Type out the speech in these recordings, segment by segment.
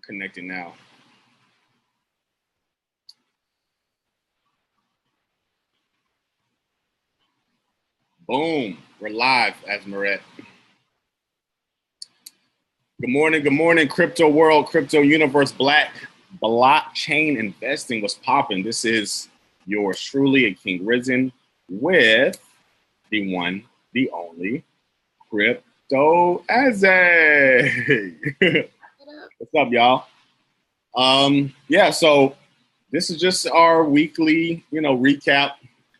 connecting now. Boom. We're live, Asmeret. Good morning, crypto world, crypto universe, black blockchain investing was popping. This is yours truly, a King Risen, with the one, the only, Crypto Aze. What's up, y'all? Yeah, so this is just our weekly, recap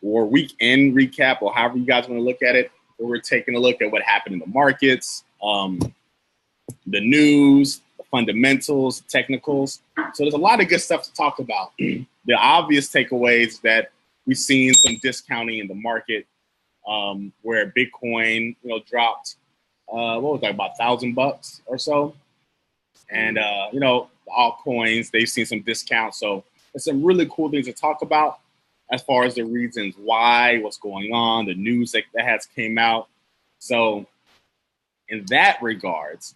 or weekend recap, or however you guys want to look at it, where we're taking a look at what happened in the markets, the news, the fundamentals, technicals. So there's a lot of good stuff to talk about. The obvious takeaways that we've seen some discounting in the market, where Bitcoin, dropped, what was that, about $1,000 or so, and the altcoins, they've seen some discounts. So there's some really cool things to talk about as far as the reasons why, what's going on, the news that has came out. So in that regards,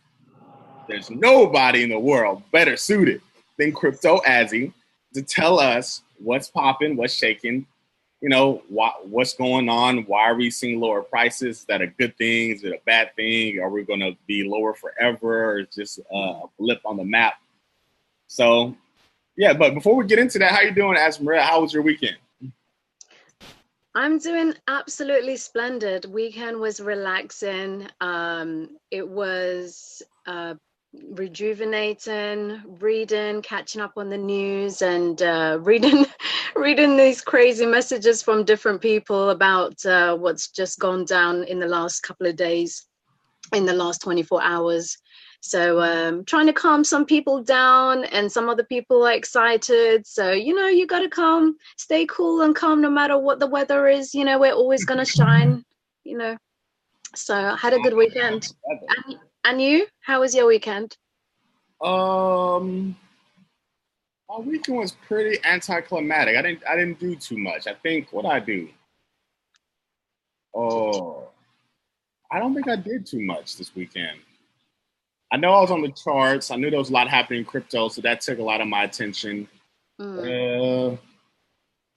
there's nobody in the world better suited than Crypto Aze to tell us what's popping, what's shaking, what's going on, why are we seeing lower prices? Is that a good thing? Is it a bad thing? Are we going to be lower forever, or is just a blip on the map? So, yeah, but before we get into that, how you doing, Asmeret? How was your weekend? I'm doing absolutely splendid. Weekend was relaxing. It was rejuvenating, reading, catching up on the news, and reading these crazy messages from different people about what's just gone down in the last couple of days, in the last 24 hours. So trying to calm some people down, and some other people are excited. So, you got to calm, stay cool and calm no matter what the weather is. We're always going to shine, So I had a good weekend. And you? How was your weekend? My weekend was pretty anticlimactic. I didn't do too much. I think, what did I do? Oh, I don't think I did too much this weekend. I know I was on the charts. I knew there was a lot happening in crypto, so that took a lot of my attention. I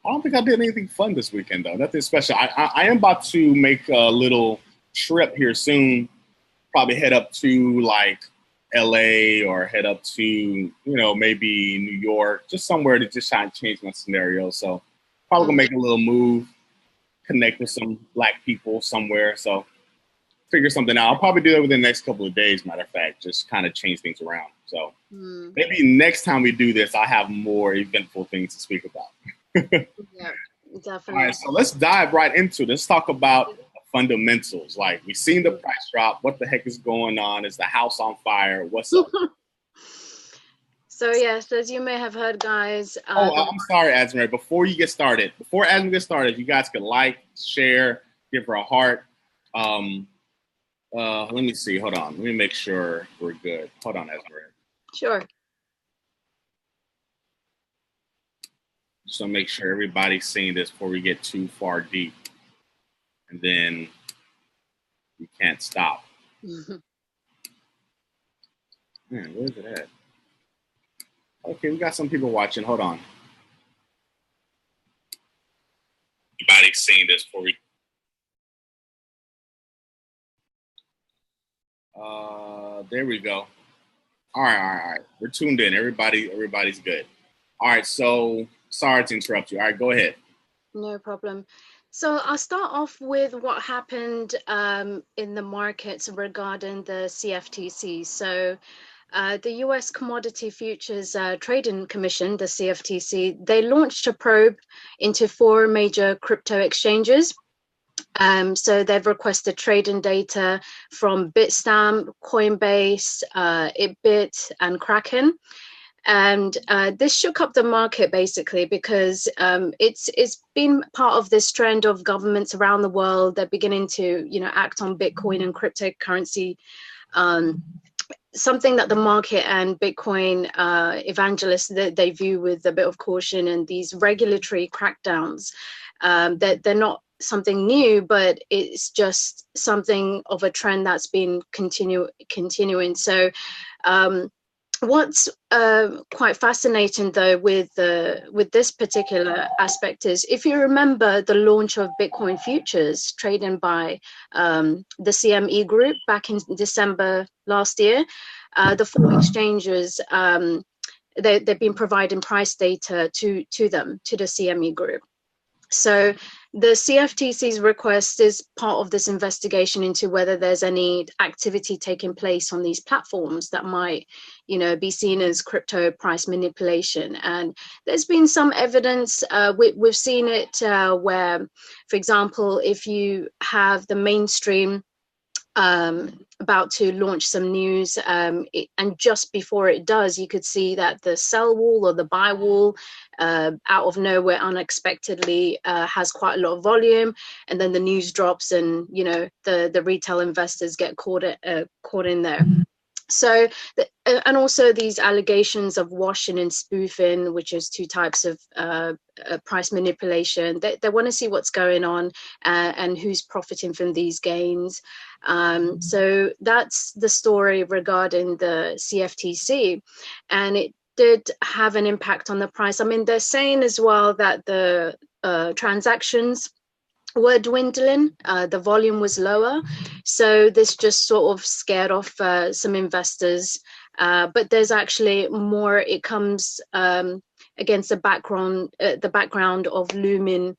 don't think I did anything fun this weekend, though. Nothing special. I am about to make a little trip here soon. Probably head up to like LA, or head up to, maybe New York, just somewhere to just try and change my scenario. So probably gonna make a little move, connect with some black people somewhere. So figure something out. I'll probably do that within the next couple of days, matter of fact, just kind of change things around. So maybe next time we do this, I'll have more eventful things to speak about. Yeah, definitely. All right, so let's dive right into it. Let's talk about the fundamentals. Like, we've seen the price drop. What the heck is going on? Is the house on fire? What's up? So yes, as you may have heard, guys. I'm sorry, Asmeret. Before Asmeret gets started, you guys could like, share, give her a heart. Let me see. Hold on. Let me make sure we're good. Hold on, Asmeret. Sure. Just to make sure everybody's seeing this before we get too far deep, and then you can't stop. Man, where's it at? Okay, we got some people watching. Hold on. Everybody's seeing this before we. There we go. All right. We're tuned in. Everybody's good. All right, so sorry to interrupt you. All right, go ahead. No problem. So I'll start off with what happened in the markets regarding the CFTC. So the US Commodity Futures Trading Commission, the CFTC, they launched a probe into 4 major crypto exchanges. So they've requested trading data from Bitstamp, Coinbase, Itbit, and Kraken. And this shook up the market basically because it's been part of this trend of governments around the world. They're beginning to act on Bitcoin and cryptocurrency, something that the market and Bitcoin evangelists they view with a bit of caution. And these regulatory crackdowns, that they're not something new, but it's just something of a trend that's been continuing. So What's quite fascinating though with this particular aspect is, if you remember the launch of Bitcoin futures trading by the CME group back in December last year, the four exchanges, they've been providing price data to the CME group. So the CFTC's request is part of this investigation into whether there's any activity taking place on these platforms that might, be seen as crypto price manipulation. And there's been some evidence. We've seen it where, for example, if you have the mainstream about to launch some news, and just before it does, you could see that the sell wall or the buy wall out of nowhere unexpectedly has quite a lot of volume, and then the news drops, and the retail investors get caught in there. So, and also these allegations of washing and spoofing, which is two types of price manipulation. They want to see what's going on and who's profiting from these gains. So that's the story regarding the CFTC, and it did have an impact on the price. I mean, they're saying as well that the transactions were dwindling, the volume was lower, so this just sort of scared off some investors, but there's actually more. It comes against the background of looming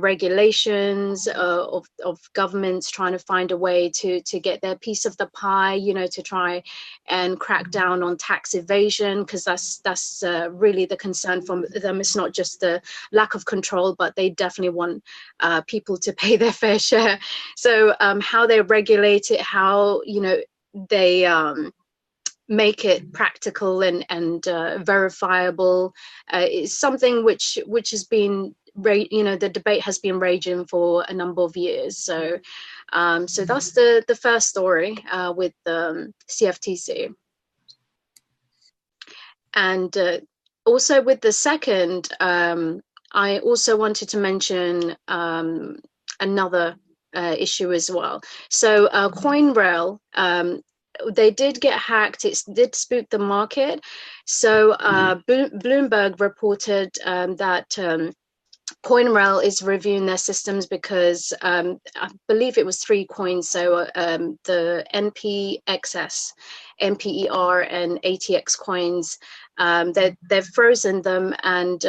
regulations, of governments trying to find a way to get their piece of the pie, to try and crack down on tax evasion, because that's really the concern from them. It's not just the lack of control, but they definitely want people to pay their fair share. So how they regulate it, how they make it practical and verifiable is something which has been the debate has been raging for a number of years. So so that's the first story with the CFTC. And also with the second, I also wanted to mention another issue as well. So CoinRail, they did get hacked. It did spook the market. So Bloomberg reported that CoinRail is reviewing their systems because I believe it was 3 coins. So the NPXS, NPER, and ATX coins, they've frozen them, and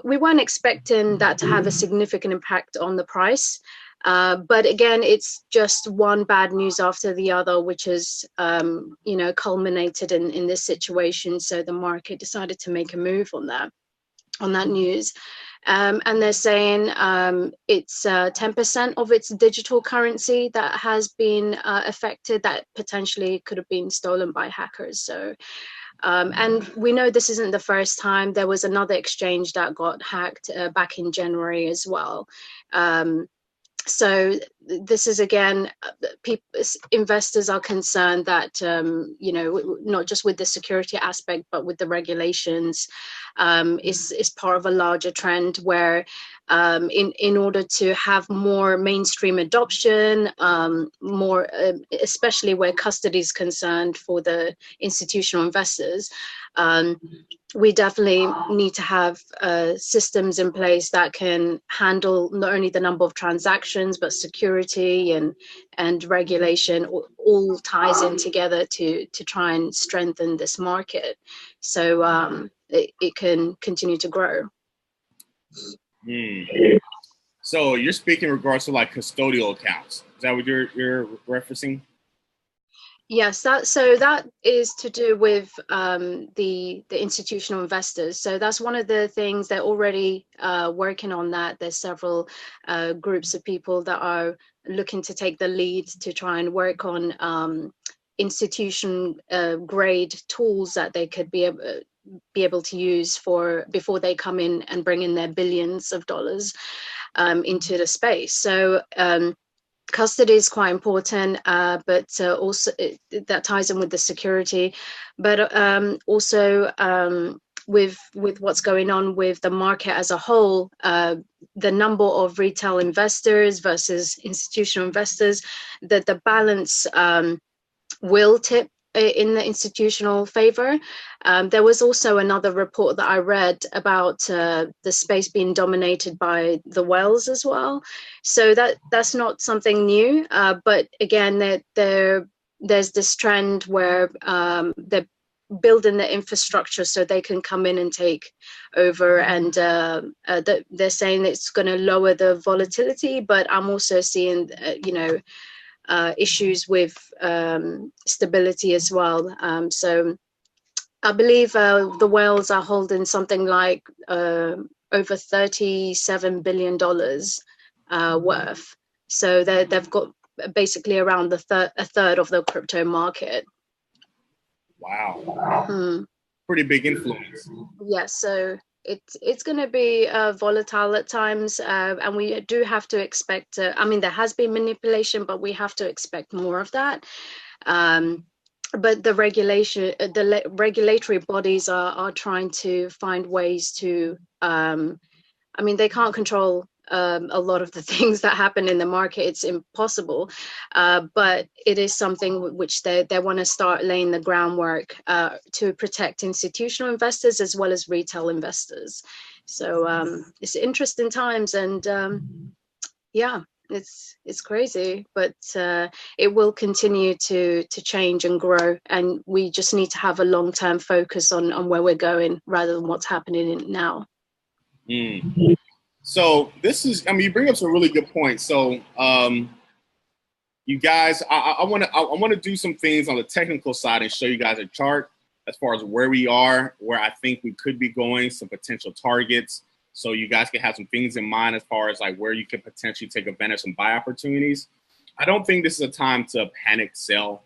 we weren't expecting that to have a significant impact on the price. But again, it's just one bad news after the other, which has, culminated in this situation. So the market decided to make a move on that news. And they're saying it's 10% of its digital currency that has been affected, that potentially could have been stolen by hackers. So, and we know this isn't the first time. There was another exchange that got hacked back in January as well. So this is, again, investors are concerned that, not just with the security aspect, but with the regulations, is part of a larger trend where in order to have more mainstream adoption, more, especially where custody is concerned for the institutional investors, we definitely need to have systems in place that can handle not only the number of transactions, but security and regulation all ties in together to try and strengthen this market, so it can continue to grow. So you're speaking in regards to like custodial accounts. Is that what you're referencing? Yes, that is to do with the institutional investors. So that's one of the things they're already working on. That there's several groups of people that are looking to take the lead to try and work on institution grade tools that they could be able to use before they come in and bring in their billions of dollars into the space. So custody is quite important, but also that ties in with the security, but also with what's going on with the market as a whole, the number of retail investors versus institutional investors, that the balance will tip in the institutional favor. There was also another report that I read about the space being dominated by the whales as well. So that's not something new. But again, there's this trend where they're building the infrastructure so they can come in and take over, and they're saying it's going to lower the volatility, but I'm also seeing issues with stability as well. So I believe the whales are holding something like over $37 billion worth. So they've got basically around a third of the crypto market. Wow. Pretty big influence. Yes, so it's going to be volatile at times, and we do have to expect, I mean, there has been manipulation, but we have to expect more of that. But the regulatory bodies are trying to find ways to, I mean, they can't control a lot of the things that happen in the market. It's impossible, but it is something which they want to start laying the groundwork to protect institutional investors as well as retail investors. So it's interesting times, and yeah, it's crazy, but it will continue to change and grow, and we just need to have a long-term focus on where we're going rather than what's happening now. So this is, I mean, you bring up some really good points. So you guys, I want to do some things on the technical side and show you guys a chart as far as where we are, where I think we could be going, some potential targets. So you guys can have some things in mind as far as like where you could potentially take advantage of some buy opportunities. I don't think this is a time to panic sell.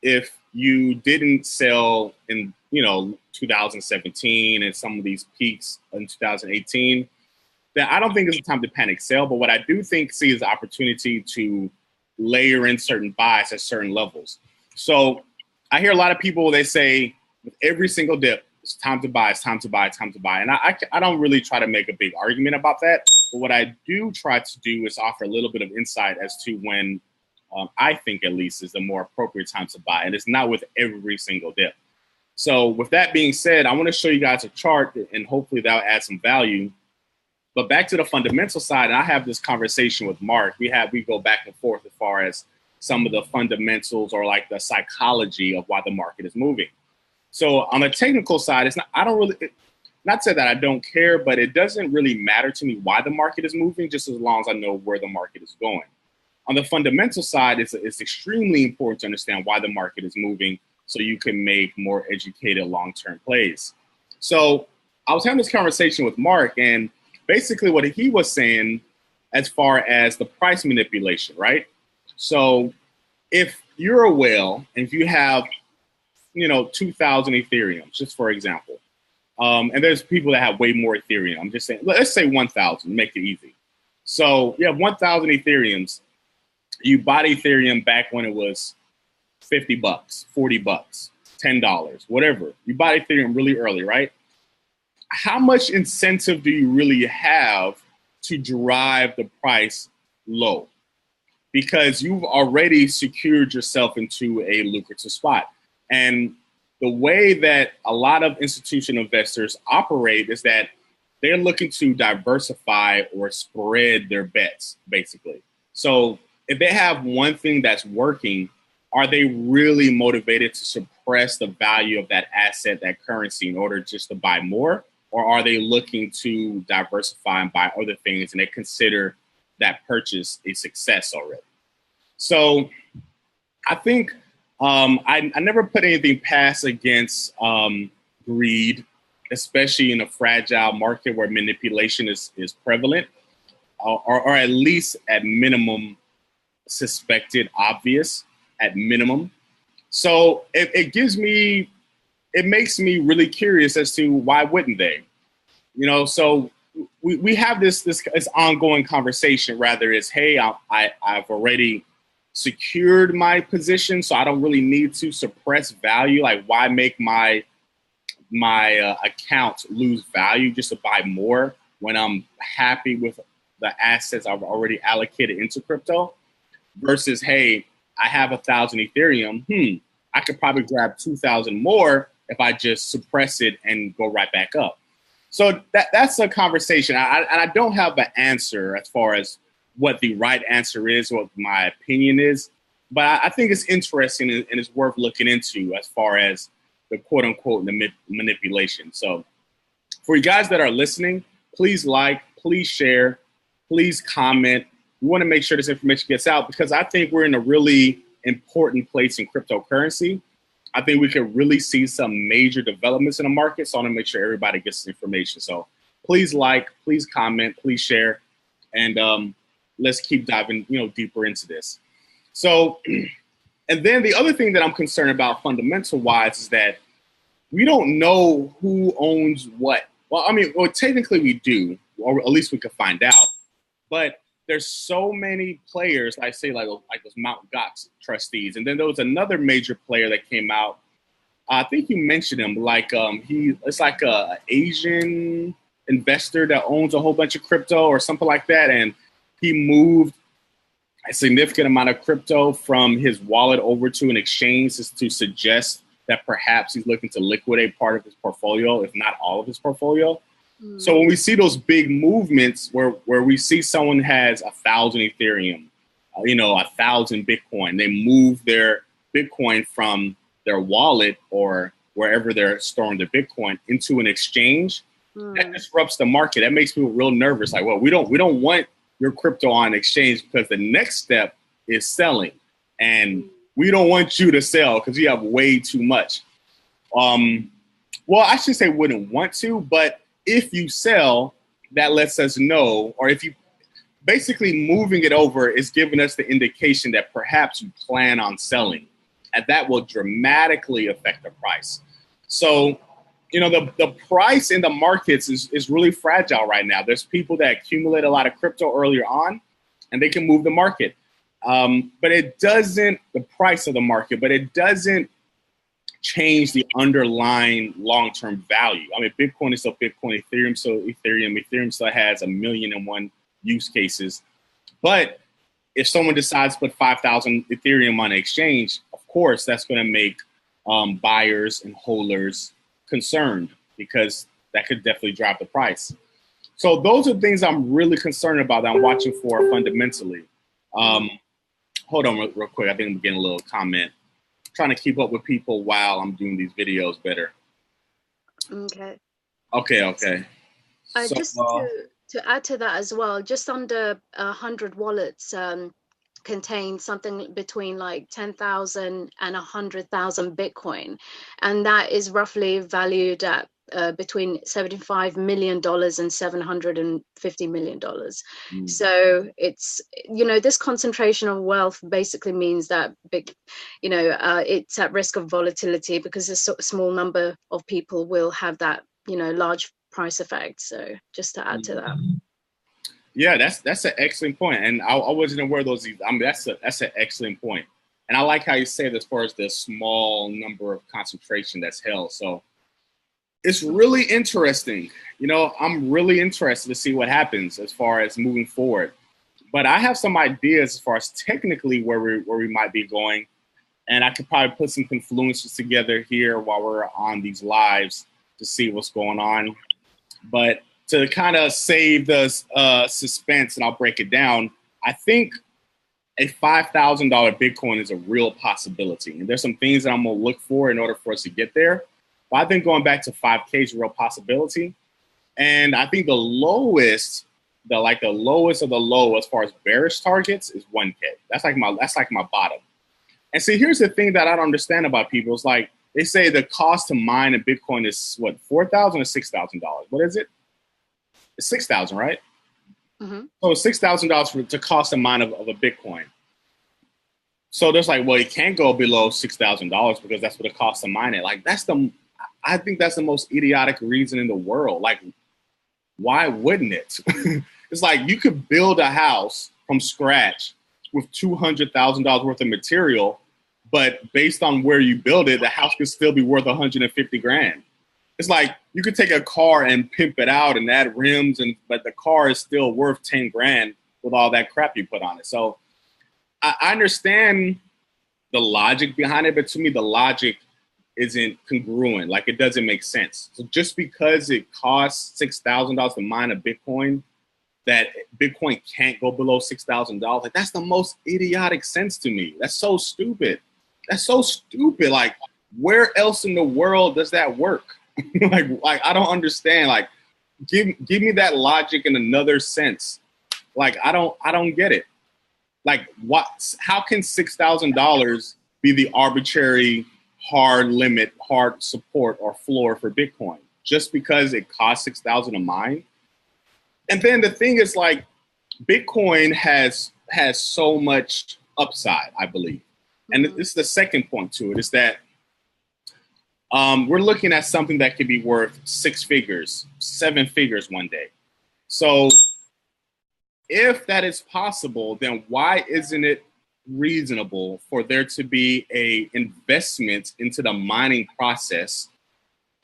If you didn't sell in, 2017 and some of these peaks in 2018, then I don't think it's a time to panic sell. But what I do see is the opportunity to layer in certain buys at certain levels. So I hear a lot of people, they say with every single dip, it's time to buy, it's time to buy, it's time to buy. And I don't really try to make a big argument about that. But what I do try to do is offer a little bit of insight as to when I think at least is the more appropriate time to buy. And it's not with every single dip. So with that being said, I want to show you guys a chart and hopefully that'll add some value. But back to the fundamental side, and I have this conversation with Mark. We go back and forth as far as some of the fundamentals or like the psychology of why the market is moving. So on the technical side, it's not, I don't really, not say that I don't care, but it doesn't really matter to me why the market is moving, just as long as I know where the market is going. On the fundamental side, it's extremely important to understand why the market is moving so you can make more educated long-term plays. So I was having this conversation with Mark, and basically what he was saying as far as the price manipulation, right? So if you're a whale and if you have, 2,000 Ethereum, just for example, and there's people that have way more Ethereum. I'm just saying, let's say 1,000, make it easy. So you have 1,000 Ethereums. You bought Ethereum back when it was $50, $40, $10, whatever. You bought Ethereum really early, right? How much incentive do you really have to drive the price low? Because you've already secured yourself into a lucrative spot. And the way that a lot of institutional investors operate is that they're looking to diversify or spread their bets, basically. So if they have one thing that's working, are they really motivated to suppress the value of that asset, that currency, in order just to buy more? Or are they looking to diversify and buy other things and they consider that purchase a success already? So I think I never put anything past against greed, especially in a fragile market where manipulation is prevalent, or at least at minimum suspected, obvious at minimum. So it makes me really curious as to why wouldn't they? So we have this ongoing conversation, rather is, hey, I've already secured my position, so I don't really need to suppress value. Like, why make my account lose value just to buy more when I'm happy with the assets I've already allocated into crypto? Versus, hey, I have 1,000 Ethereum. I could probably grab 2,000 more if I just suppress it and go right back up. So that's a conversation. I don't have an answer as far as what the right answer is, what my opinion is. But I think it's interesting and it's worth looking into as far as the quote unquote manipulation. So for you guys that are listening, please like, please share, please comment. We want to make sure this information gets out because I think we're in a really important place in cryptocurrency. I think we could really see some major developments in the market. So I want to make sure everybody gets this information. So please like, please comment, please share, and let's keep diving, deeper into this. So, and then the other thing that I'm concerned about fundamental wise is that we don't know who owns what. Well, technically we do, or at least we could find out. But there's so many players, like those Mt. Gox trustees. And then there was another major player that came out. I think you mentioned him, it's like a Asian investor that owns a whole bunch of crypto or something like that. And he moved a significant amount of crypto from his wallet over to an exchange to suggest that perhaps he's looking to liquidate part of his portfolio, if not all of his portfolio. So when we see those big movements where we see someone has 1,000 Ethereum, 1,000 Bitcoin, they move their Bitcoin from their wallet or wherever they're storing their Bitcoin into an exchange, that disrupts the market. That makes people real nervous. Like, well, we don't want your crypto on exchange because the next step is selling, and we don't want you to sell because you have way too much. Well, I should say wouldn't want to, but if you sell, that lets us know, or if you basically moving it over is giving us the indication that perhaps you plan on selling, and that will dramatically affect the price. So, the price in the markets is really fragile right now. There's people that accumulate a lot of crypto earlier on, and they can move the market. But it doesn't, the price of the market, but it doesn't change the underlying long-term value. Bitcoin is still Bitcoin, Ethereum still has 1,000,001 use cases. But if someone decides to put 5,000 Ethereum on an exchange, of course, that's going to make buyers and holders concerned because that could definitely drop the price. So those are things I'm really concerned about that I'm watching for fundamentally. Hold on real quick. I think I'm getting a little comment. Trying to keep up with people while I'm doing these videos better. Okay. Okay. So, just to add to that as well, just under 100 wallets contain something between like 10,000 and 100,000 Bitcoin, and that is roughly valued at between $75 million and $750 million. So it's, this concentration of wealth basically means that it's at risk of volatility because a small number of people will have that, large price effect. So just to add to that. Yeah, that's an excellent point. And I wasn't aware of those. That's an excellent point. And I like how you say it as far as the small number of concentration that's held. So it's really interesting. I'm really interested to see what happens as far as moving forward. But I have some ideas as far as technically where we might be going. And I could probably put some confluences together here while we're on these lives to see what's going on. But to kind of save the suspense, and I'll break it down, I think a $5,000 Bitcoin is a real possibility. And there's some things that I'm going to look for in order for us to get there. But I think going back to 5K is a real possibility. And I think the lowest of the low as far as bearish targets is 1K. That's like my bottom. And see, here's the thing that I don't understand about people. It's like they say the cost to mine a Bitcoin is what, $4,000 or $6,000? What is it? It's $6,000, right? Mm-hmm. So $6,000 to cost a mine of a Bitcoin. So there's like, well, it can't go below $6,000 because that's what it costs to mine it. Like I think that's the most idiotic reason in the world. Like, why wouldn't it? It's like you could build a house from scratch with $200,000 worth of material, but based on where you build it, the house could still be worth 150 grand. It's like you could take a car and pimp it out and add rims, but the car is still worth 10 grand with all that crap you put on it. So I understand the logic behind it, but to me, the logic isn't congruent. Like it doesn't make sense. So just because it costs $6,000 to mine a Bitcoin, that Bitcoin can't go below $6,000, like that's the most idiotic sense to me. That's so stupid. That's so stupid. Like, where else in the world does that work? like I don't understand. Like, give me that logic in another sense. Like, I don't get it. Like, what? How can $6,000 be the arbitrary hard limit, hard support, or floor for Bitcoin just because it costs $6,000 a mine? And then the thing is, like, Bitcoin has so much upside, I believe. And this is the second point to it, is that we're looking at something that could be worth 6 figures, 7 figures one day. So if that is possible, then why isn't it reasonable for there to be a investment into the mining process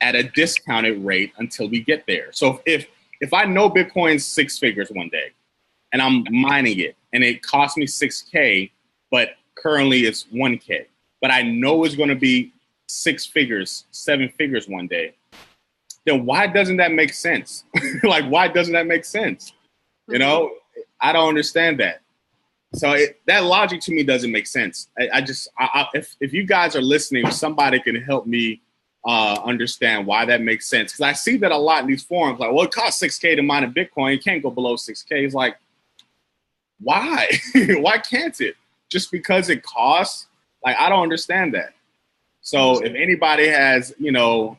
at a discounted rate until we get there? So if I know Bitcoin's 6 figures one day and I'm mining it and it costs me 6K, but currently it's 1K, but I know it's going to be 6 figures, 7 figures one day, then why doesn't that make sense? Like, why doesn't that make sense? You know, I don't understand that. So that logic to me doesn't make sense. If you guys are listening, somebody can help me understand why that makes sense. Because I see that a lot in these forums, like, well, it costs 6K to mine a Bitcoin. You can't go below 6K. It's like, why? Why can't it? Just because it costs? Like, I don't understand that. So if anybody has, you know,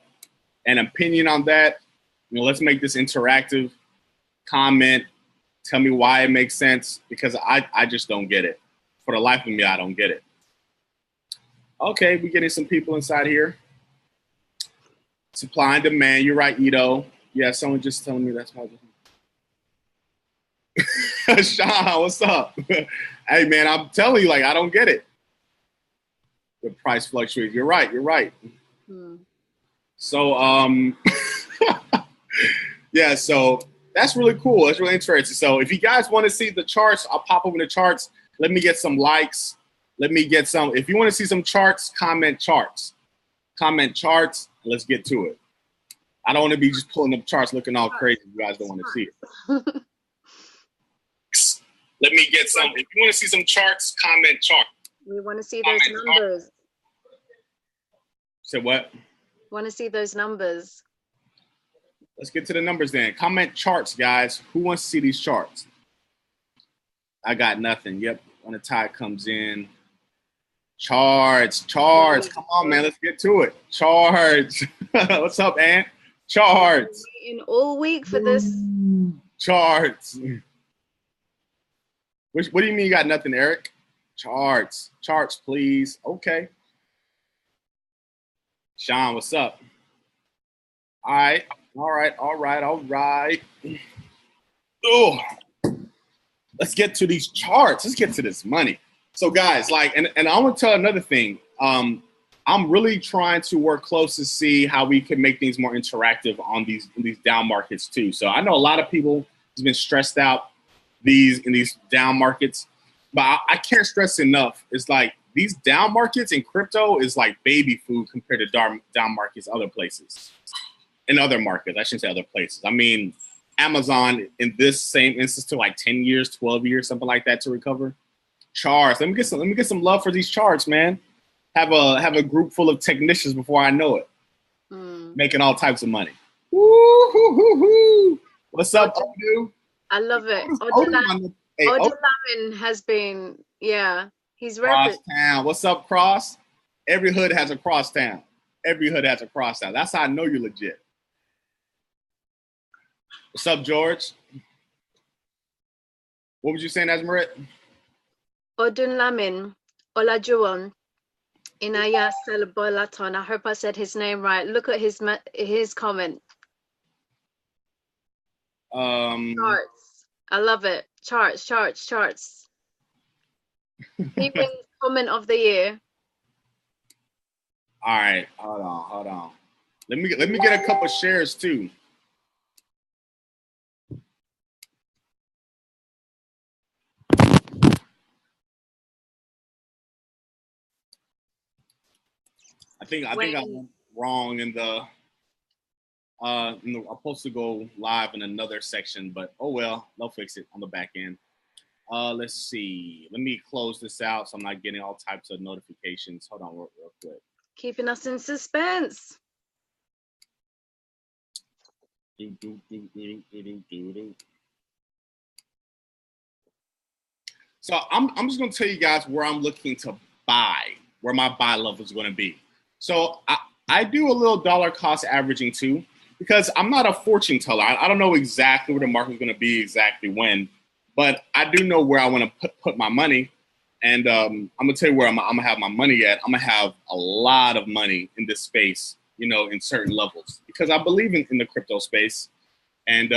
an opinion on that, you know, let's make this interactive. Comment, tell me why it makes sense, because I just don't get it. For the life of me, I don't get it. Okay, we're getting some people inside here. Supply and demand. You're right, Ito. Yeah, someone just telling me that's why. Sean, what's up? Hey, man, I'm telling you, like, I don't get it. The price fluctuates. You're right. You're right. So, yeah, so that's really cool. That's really interesting. So if you guys want to see the charts, I'll pop open the charts. Let me get some likes. Let me get some. If you want to see some charts, comment charts. Comment charts. Let's get to it. I don't want to be just pulling up charts looking all crazy. You guys don't want to see it. Let me get some. If you want to see some charts, comment charts. We want to see those numbers. Say what? Want to see those numbers. Let's get to the numbers then. Comment charts, guys. Who wants to see these charts? I got nothing. Yep. When the tide comes in. Charts. Come on, man. Let's get to it. Charts. What's up, Ant? Charts. Waiting all week for this. Charts. What do you mean you got nothing, Eric? Charts, please. Okay. Sean, what's up? All right. Oh, let's get to these charts. Let's get to this money. So, guys, like, and I want to tell another thing. I'm really trying to work close to see how we can make things more interactive on these down markets too. So I know a lot of people have been stressed out in these down markets, but I can't stress enough. It's like these down markets in crypto is like baby food compared to down markets other places. In other markets, I shouldn't say other places. I mean, Amazon in this same instance took like 10 years, 12 years, something like that to recover. Charts. Let me get some love for these charts, man. Have a group full of technicians before I know it. Making all types of money. Woo-hoo-hoo-hoo. What's up, Odu? I love it. Odu has been, yeah, he's repping. Crosstown. What's up, Cross? Every hood has a crosstown. That's how I know you're legit. What's up, George? What was you saying, Asmeret? Odunlamin Olajuwon Inaya Selbolaton. I hope I said his name right. Look at his comment. Charts. I love it. Charts. He wins comment of the year. All right, hold on. Let me get a couple shares too. I went wrong in the I'm supposed to go live in another section, but oh well, they'll fix it on the back end. Let's see. Let me close this out so I'm not getting all types of notifications. Hold on real quick. Keeping us in suspense. So I'm just going to tell you guys where I'm looking to buy, where my buy level is going to be. So I do a little dollar cost averaging too, because I'm not a fortune teller. I don't know exactly where the market is going to be exactly when, but I do know where I want to put my money. And I'm going to tell you where I'm going to have my money at. I'm going to have a lot of money in this space, you know, in certain levels, because I believe in the crypto space. And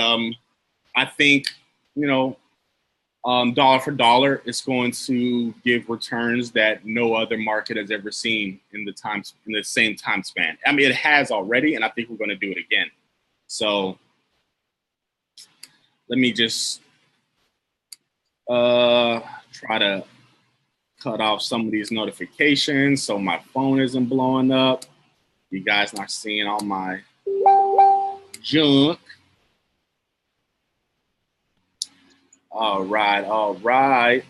I think, you know, dollar for dollar, it's going to give returns that no other market has ever seen in the same time span. I mean, it has already, and I think we're going to do it again. So let me just try to cut off some of these notifications so my phone isn't blowing up. You guys not seeing all my junk. All right, all right.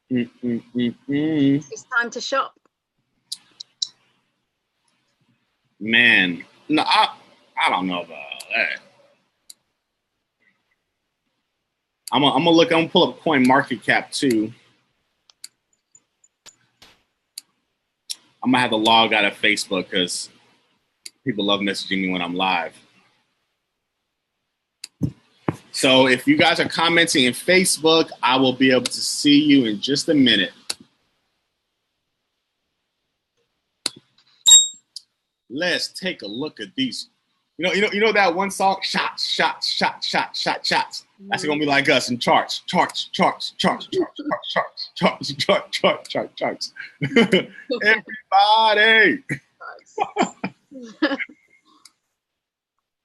It's time to shop. Man, no, I don't know about that. I'm gonna pull up coin market cap too. I'm gonna have to log out of Facebook because people love messaging me when I'm live. So if you guys are commenting in Facebook, I will be able to see you in just a minute. Let's take a look at these. You know that one song, shots, shots, shots, shots, shots, shots. That's gonna be like us in charts. Everybody.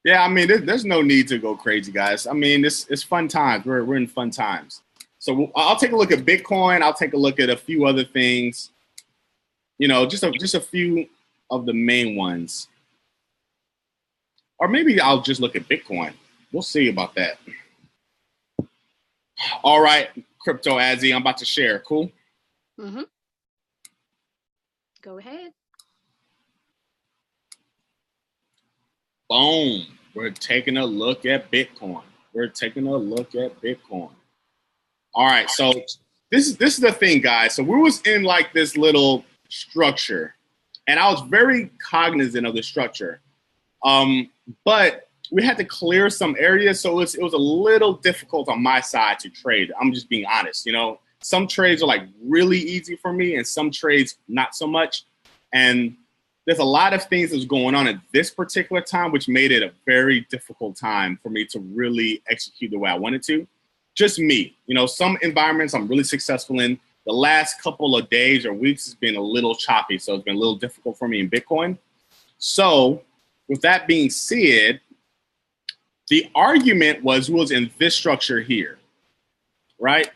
Yeah, I mean, there's no need to go crazy, guys. I mean, it's fun times. We're in fun times. So I'll take a look at Bitcoin. I'll take a look at a few other things. You know, just a few of the main ones. Or maybe I'll just look at Bitcoin. We'll see about that. All right, Crypto Azzy, I'm about to share. Cool? Mm-hmm. Go ahead. Boom. We're taking a look at Bitcoin. We're taking a look at Bitcoin. All right, so this is the thing, guys. So we was in like this little structure, and I was very cognizant of the structure. But we had to clear some areas, so it was a little difficult on my side to trade. I'm just being honest. You know, some trades are like really easy for me, and some trades not so much. And there's a lot of things that's going on at this particular time, which made it a very difficult time for me to really execute the way I wanted to. Just me. You know, some environments I'm really successful in. The last couple of days or weeks has been a little choppy, so it's been a little difficult for me in Bitcoin. So with that being said, the argument was we was in this structure here, right?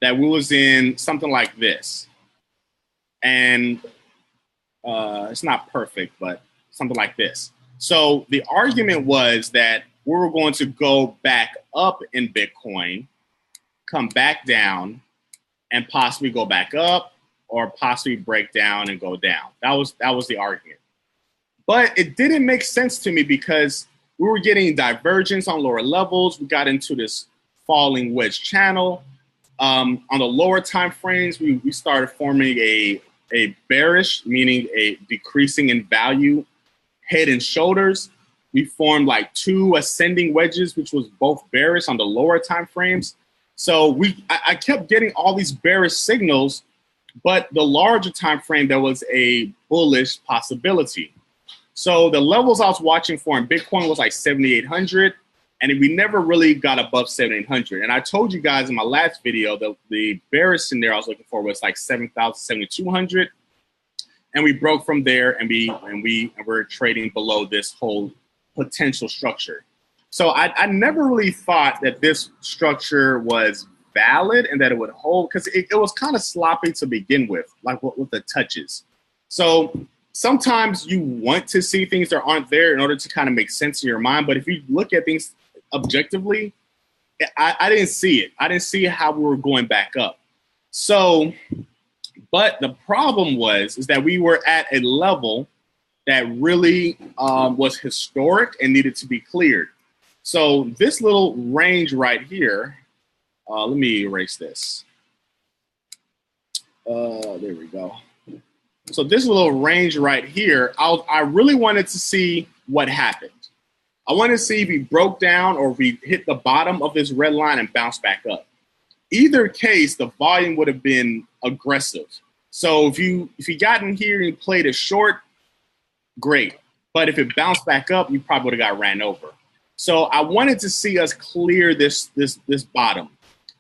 That we was in something like this. And it's not perfect, but something like this. So the argument was that we were going to go back up in Bitcoin, come back down, and possibly go back up, or possibly break down and go down. That was the argument. But it didn't make sense to me because we were getting divergence on lower levels. We got into this falling wedge channel. On the lower time frames, we started forming a bearish, meaning a decreasing in value, head and shoulders. We formed like two ascending wedges, which was both bearish on the lower time frames. So I kept getting all these bearish signals, but the larger time frame, there was a bullish possibility. So the levels I was watching for in Bitcoin was like 7,800, and we never really got above 7,800. And I told you guys in my last video that the bearish scenario I was looking for was like 7,000, 7,200, and we broke from there, and we're trading below this whole potential structure. So I never really thought that this structure was valid and that it would hold, because it was kind of sloppy to begin with, like with the touches. So sometimes you want to see things that aren't there in order to kind of make sense in your mind. But if you look at things objectively, I didn't see it. I didn't see how we were going back up. So, but the problem is that we were at a level that really was historic and needed to be cleared. So this little range right here, let me erase this. There we go. So this little range right here, I really wanted to see what happened. I wanted to see if we broke down or if we hit the bottom of this red line and bounced back up. Either case, the volume would have been aggressive. So if you got in here and you played it short, great. But if it bounced back up, you probably would have got ran over. So I wanted to see us clear this bottom.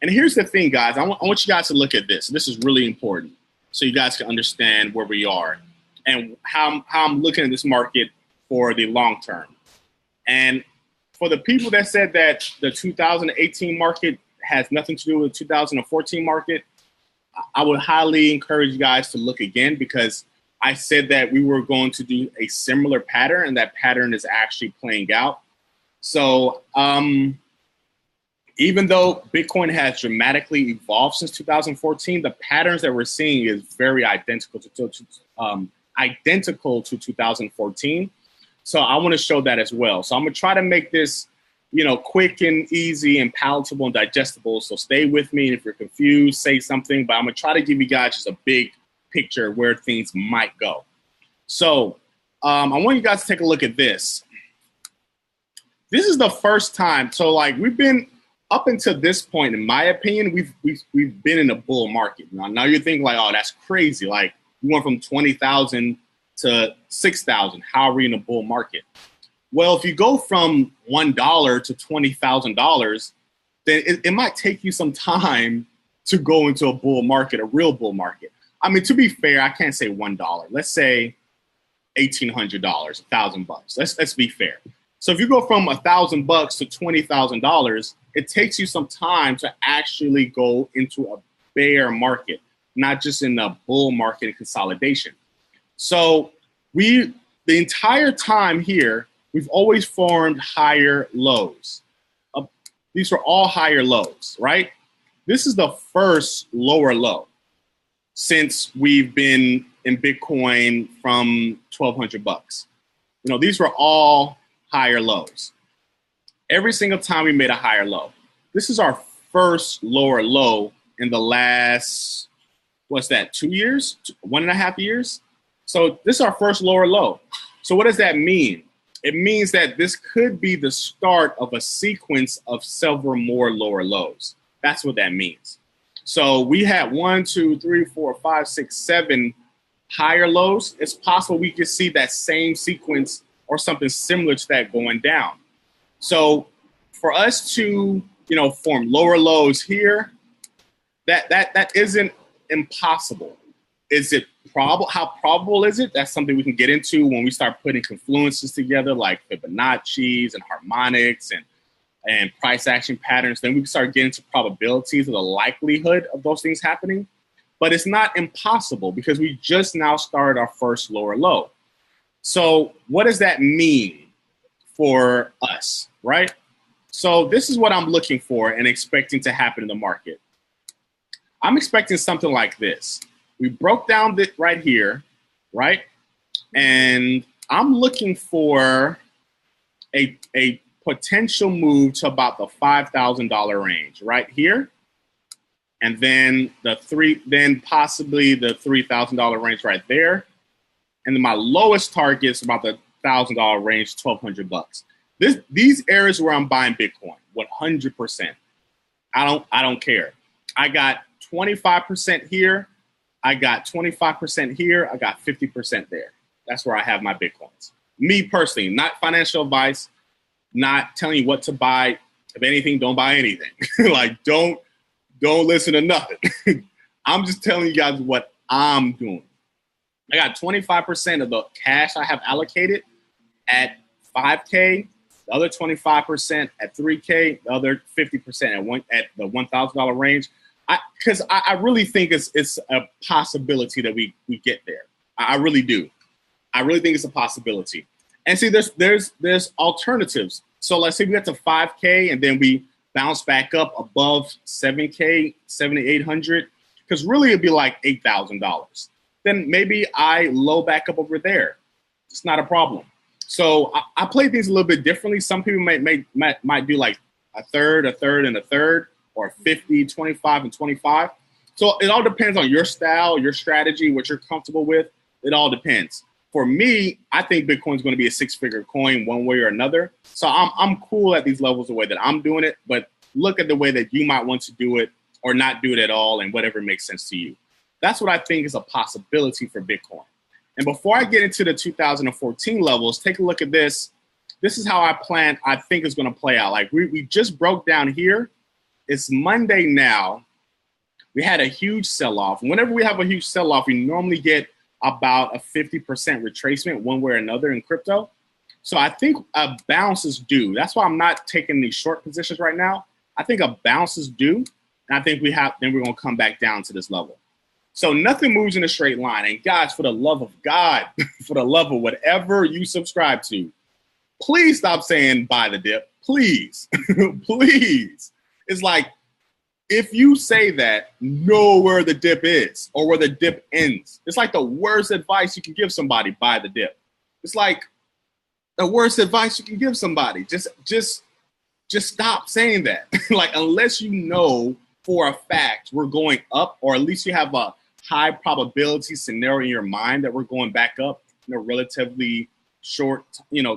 And here's the thing, guys. I want you guys to look at this. This is really important so you guys can understand where we are and how I'm looking at this market for the long term. And for the people that said that the 2018 market has nothing to do with the 2014 market, I would highly encourage you guys to look again, because I said that we were going to do a similar pattern, and that pattern is actually playing out. So even though Bitcoin has dramatically evolved since 2014, the patterns that we're seeing is very identical to 2014. So I want to show that as well. So I'm going to try to make this, quick and easy and palatable and digestible. So stay with me. And if you're confused, say something. But I'm going to try to give you guys just a big picture of where things might go. So I want you guys to take a look at this. This is the first time. So we've been up until this point, in my opinion, we've been in a bull market. Now you think oh, that's crazy. We went from 20,000 to 6,000. How are we in a bull market? Well, if you go from $1 to $20,000, then it might take you some time to go into a bull market, a real bull market. I mean, to be fair, I can't say $1. Let's say $1,800, $1,000. Let's be fair. So if you go from $1,000 to $20,000, it takes you some time to actually go into a bear market, not just in a bull market and consolidation. So the entire time here, we've always formed higher lows. These are all higher lows, right? This is the first lower low since we've been in Bitcoin from $1,200. These were all higher lows. Every single time we made a higher low. This is our first lower low in the last, 2 years? 1.5 years? So this is our first lower low. So what does that mean? It means that this could be the start of a sequence of several more lower lows. That's what that means. So we had 1, 2, 3, 4, 5, 6, 7 higher lows. It's possible we could see that same sequence or something similar to that going down. So for us to, form lower lows here, that isn't impossible. Is it probable? How probable is it? That's something we can get into when we start putting confluences together, like Fibonacci's and harmonics and price action patterns. Then we can start getting into probabilities of the likelihood of those things happening. But it's not impossible because we just now started our first lower low. So what does that mean for us, right? So this is what I'm looking for and expecting to happen in the market. I'm expecting something like this. We broke down this right here, right? And I'm looking for a potential move to about the $5,000 range right here. And then possibly the $3,000 range right there. And then my lowest target is about the $1,000 range, $1,200. These areas where I'm buying Bitcoin, 100%. I don't care. I got 25% here. I got 25% here. I got 50% there. That's where I have my Bitcoins. Me personally, not financial advice, not telling you what to buy. If anything, don't buy anything. Don't listen to nothing. I'm just telling you guys what I'm doing. I got 25% of the cash I have allocated at 5K, the other 25% at 3K, the other 50% at the $1,000 range. Because I really think it's a possibility that we get there. I really do. I really think it's a possibility. And see, there's alternatives. So let's say we get to 5K and then we bounce back up above 7K, 7,800, because really it'd be like $8,000. Then maybe I low back up over there. It's not a problem. So I play things a little bit differently. Some people might do like a third, and a third, or 50, 25, and 25. So it all depends on your style, your strategy, what you're comfortable with. It all depends. For me, I think Bitcoin is going to be a six-figure coin one way or another. So I'm cool at these levels the way that I'm doing it, but look at the way that you might want to do it or not do it at all and whatever makes sense to you. That's what I think is a possibility for Bitcoin. And before I get into the 2014 levels, take a look at this. This is how I think is going to play out. Like we just broke down here. It's Monday now. We had a huge sell-off. Whenever we have a huge sell-off, we normally get about a 50% retracement one way or another in crypto. So I think a bounce is due. That's why I'm not taking these short positions right now. I think a bounce is due. And I think then we're going to come back down to this level. So nothing moves in a straight line. And guys, for the love of God, for the love of whatever you subscribe to, please stop saying buy the dip. Please, please. It's like, if you say that, know where the dip is or where the dip ends. It's like the worst advice you can give somebody, buy the dip. It's like the worst advice you can give somebody. Just stop saying that. Like, unless you know for a fact we're going up, or at least you have a high probability scenario in your mind that we're going back up in a relatively short,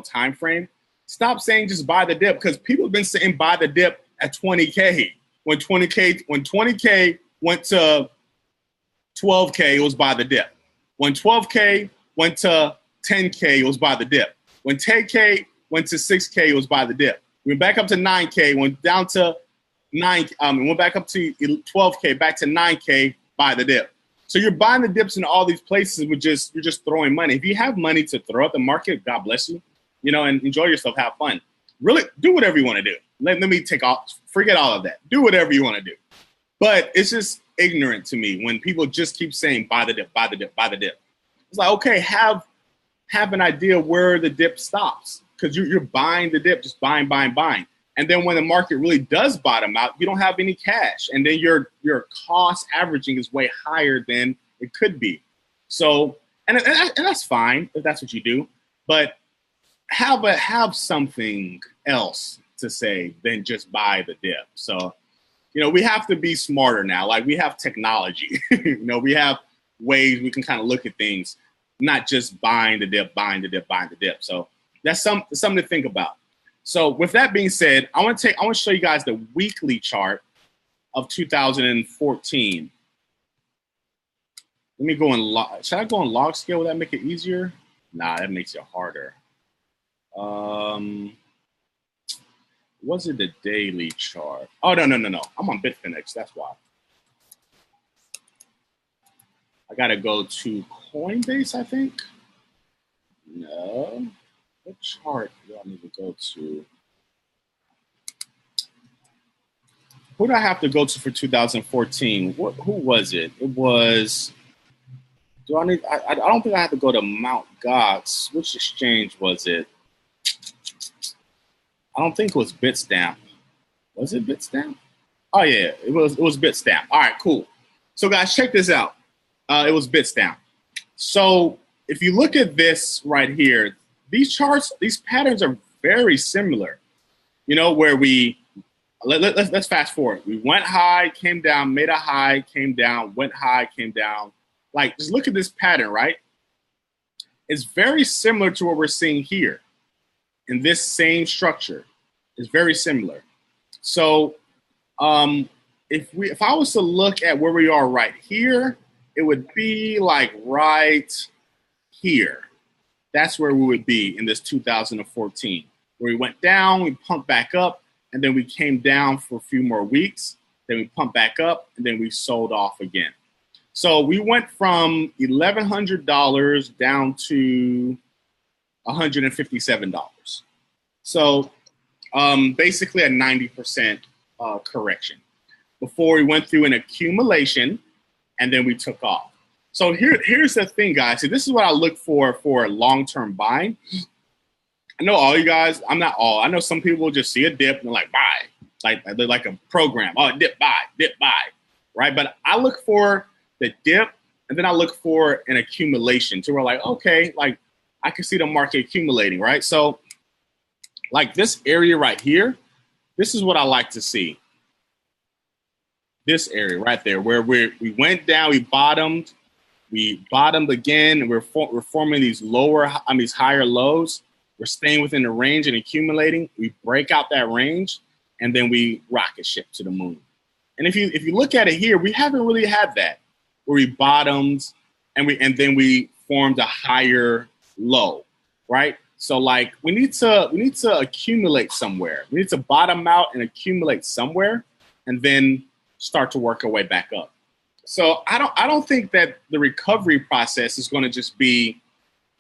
time frame. Stop saying just buy the dip, because people have been saying buy the dip at 20K. When 20K went to 12K, it was buy the dip. When 12K went to 10K, it was buy the dip. When 10K went to 6K, it was buy the dip. We went back up to 9K, went down to went back up to 12K, back to 9K, buy the dip. So you're buying the dips in all these places you're just throwing money. If you have money to throw at the market, God bless you, and enjoy yourself, have fun. Really do whatever you want to do. Let me take off, forget all of that. Do whatever you want to do. But it's just ignorant to me when people just keep saying buy the dip, buy the dip, buy the dip. It's like, okay, have an idea where the dip stops, because you're buying the dip, just buying. And then when the market really does bottom out, you don't have any cash. And then your cost averaging is way higher than it could be. So, and that's fine if that's what you do, but have something else to say than just buy the dip. So, we have to be smarter now. Like, we have technology, we have ways we can kind of look at things, not just buying the dip. So that's something to think about. So with that being said, I want to show you guys the weekly chart of 2014. Let me go in log. Should I go on log scale? Will that make it easier? Nah, that makes it harder. Was it the daily chart? Oh, no. I'm on Bitfinex, that's why. I gotta go to Coinbase, I think. No. What chart do I need to go to? Who do I have to go to for 2014? Who was it? It was. I don't think I have to go to Mt. Gox. Which exchange was it? I don't think it was Bitstamp. Was it Bitstamp? Oh yeah, it was Bitstamp. All right, cool. So guys, check this out. It was Bitstamp. So if you look at this right here, these charts, these patterns are very similar. Where let's fast forward. We went high, came down, made a high, came down, went high, came down. Like, just look at this pattern, right? It's very similar to what we're seeing here in this same structure. It's very similar. So if I was to look at where we are right here, it would be like right here. That's where we would be in this 2014, where we went down, we pumped back up, and then we came down for a few more weeks. Then we pumped back up, and then we sold off again. So we went from $1,100 down to $157. So basically a 90% correction before we went through an accumulation, and then we took off. So here's the thing, guys. So this is what I look for long-term buying. I know all you guys, I'm not all. I know some people just see a dip and they're like, buy. Like they're like a program. Oh, dip, buy, right? But I look for the dip and then I look for an accumulation to where like, okay, like I can see the market accumulating, right? So like this area right here, this is what I like to see. This area right there where we went down, we bottomed again, and we're forming these these higher lows. We're staying within the range and accumulating. We break out that range, and then we rocket ship to the moon. And if you look at it here, we haven't really had that where we bottomed and then we formed a higher low, right? So like we need to accumulate somewhere. We need to bottom out and accumulate somewhere, and then start to work our way back up. So I don't think that the recovery process is going to just be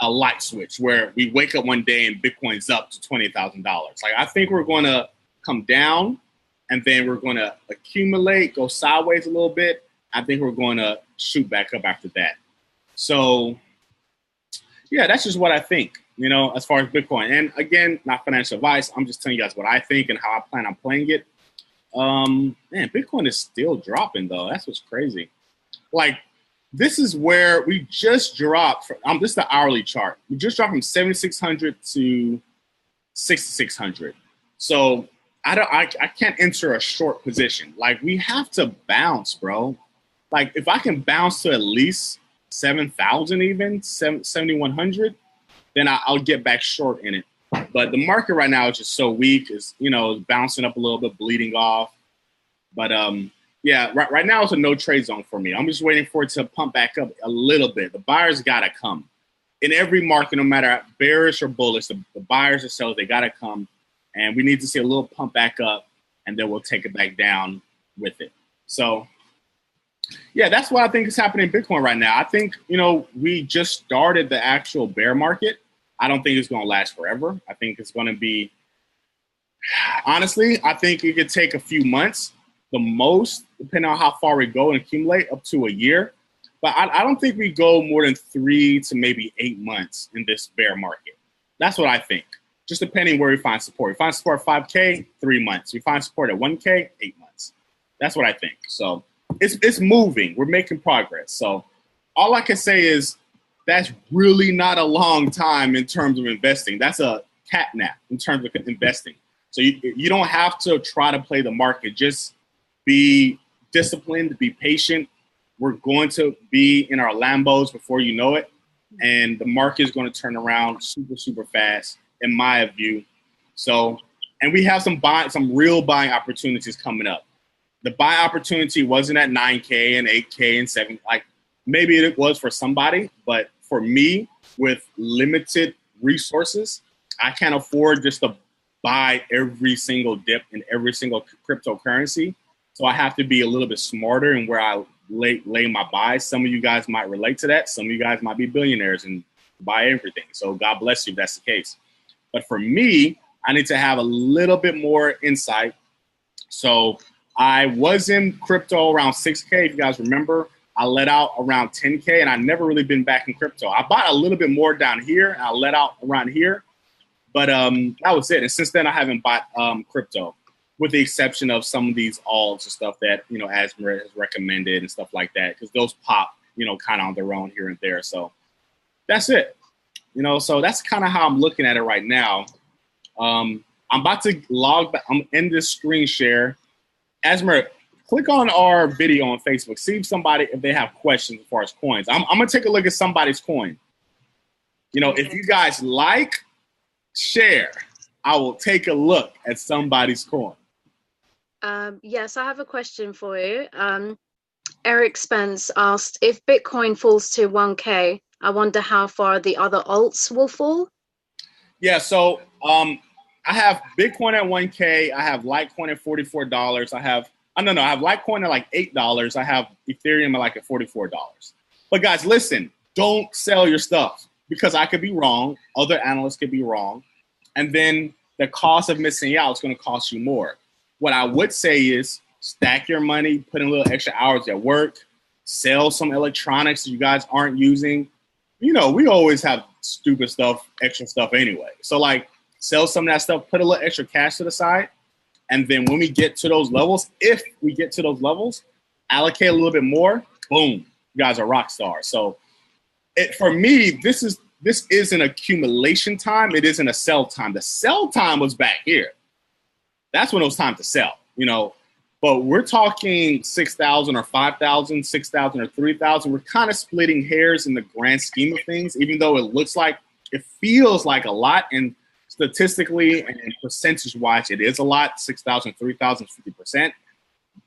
a light switch where we wake up one day and Bitcoin's up to $20,000. Like I think we're going to come down and then we're going to accumulate, go sideways a little bit. I think we're going to shoot back up after that. So yeah, that's just what I think, you know, as far as Bitcoin. And again, not financial advice. I'm just telling you guys what I think and how I plan on playing it. Man, Bitcoin is still dropping though. That's what's crazy. Like, this is where we just dropped from, this is the hourly chart. We just dropped from 7,600 to 6,600. So I can't enter a short position. Like, we have to bounce, bro. Like, if I can bounce to at least 7,000 even, 7,100, then I'll get back short in it. But the market right now is just so weak. It's, you know, bouncing up a little bit, bleeding off. But yeah, right now it's a no trade zone for me. I'm just waiting for it to pump back up a little bit. The buyers got to come. In every market, no matter bearish or bullish, the buyers or sellers, they got to come. And we need to see a little pump back up, and then we'll take it back down with it. So, yeah, that's what I think is happening in Bitcoin right now. I think, you know, we just started the actual bear market. I don't think it's going to last forever. I think it's going to be, honestly, I think it could take a few months, the most, depending on how far we go and accumulate, up to a year. But I don't think we go more than 3 to maybe 8 months in this bear market. That's what I think. Just depending where we find support. We find support at 5K, 3 months. We find support at 1K, 8 months. That's what I think. So it's moving. We're making progress. So all I can say is that's really not a long time in terms of investing. That's a cat nap in terms of investing. So you don't have to try to play the market. Just be disciplined, be patient. We're going to be in our Lambos before you know it. And the market is going to turn around super, super fast, in my view. So, and we have some real buying opportunities coming up. The buy opportunity wasn't at 9K and 8K and 7. Like, maybe it was for somebody, but for me, with limited resources, I can't afford just to buy every single dip in every single cryptocurrency. So I have to be a little bit smarter in where I lay my buys. Some of you guys might relate to that. Some of you guys might be billionaires and buy everything. So God bless you if that's the case. But for me, I need to have a little bit more insight. So I was in crypto around 6K, if you guys remember. I let out around 10K, and I've never really been back in crypto. I bought a little bit more down here, and I let out around here. But that was it. And since then, I haven't bought crypto, with the exception of some of these alts and stuff that, you know, Asmeret has recommended and stuff like that, because those pop, you know, kind of on their own here and there. So that's it. You know, so that's kind of how I'm looking at it right now. I'm about to log back. I'm in this screen share. Asmeret, click on our video on Facebook. See if they have questions as far as coins. I'm going to take a look at somebody's coin. You know, if you guys like, share, I will take a look at somebody's coin. Yes, I have a question for you. Eric Spence asked, if Bitcoin falls to 1K, I wonder how far the other alts will fall? Yeah, so I have Bitcoin at 1K. I have Litecoin at $44. I have Litecoin at like $8. I have Ethereum at like at $44. But guys, listen, don't sell your stuff, because I could be wrong. Other analysts could be wrong. And then the cost of missing out is going to cost you more. What I would say is stack your money, put in a little extra hours at work, sell some electronics that you guys aren't using. You know, we always have stupid stuff, extra stuff anyway. So like sell some of that stuff, put a little extra cash to the side. And then when we get to those levels, if we get to those levels, allocate a little bit more, boom, you guys are rock stars. So for me, this is an accumulation time. It isn't a sell time. The sell time was back here. That's when it was time to sell, you know. But we're talking 6,000 or 5,000, 6,000 or 3,000. We're kind of splitting hairs in the grand scheme of things, even though it feels like a lot. And statistically and percentage-wise, it is a lot, 6,000, 3,000, 50%.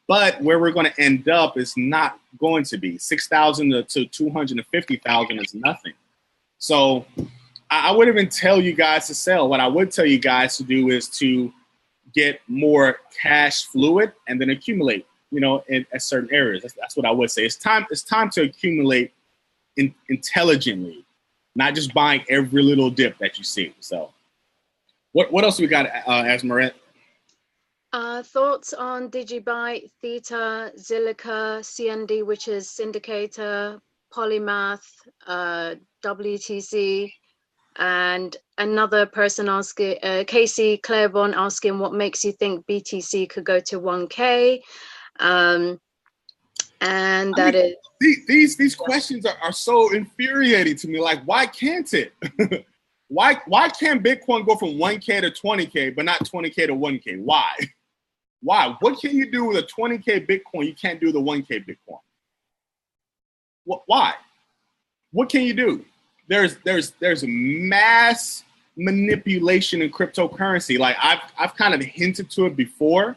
But where we're going to end up is not going to be. 6,000 to 250,000 is nothing. So I wouldn't even tell you guys to sell. What I would tell you guys to do is to get more cash fluid and then accumulate, you know, at certain areas. That's what I would say. It's time to accumulate intelligently, not just buying every little dip that you see. So what else we got, Asmeret? Thoughts on Digibyte, Theta, Zilliqa, CND, which is Syndicator, Polymath, WTC, and another person asking, Casey Claiborne asking, what makes you think BTC could go to 1K? And these questions are so infuriating to me. Like, why can't it? Why can't Bitcoin go from 1K to 20K, but not 20K to 1K? Why? Why? What can you do with a 20K Bitcoin you can't do the 1K Bitcoin? Why? What can you do? There's mass manipulation in cryptocurrency. Like I've kind of hinted to it before,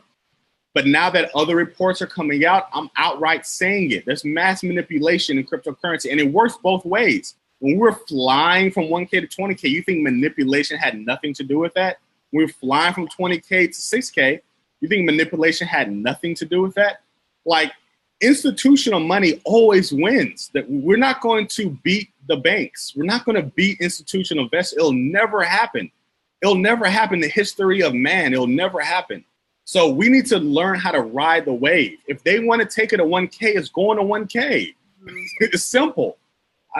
but now that other reports are coming out, I'm outright saying it. There's mass manipulation in cryptocurrency, and it works both ways. When we're flying from 1K to 20K, you think manipulation had nothing to do with that? When we're flying from 20K to 6K, you think manipulation had nothing to do with that? Like, institutional money always wins. That we're not going to beat the banks. We're not going to beat institutional investors. It'll never happen. It'll never happen in the history of man. It'll never happen. So we need to learn how to ride the wave. If they want to take it to 1K, it's going to 1K. It's simple.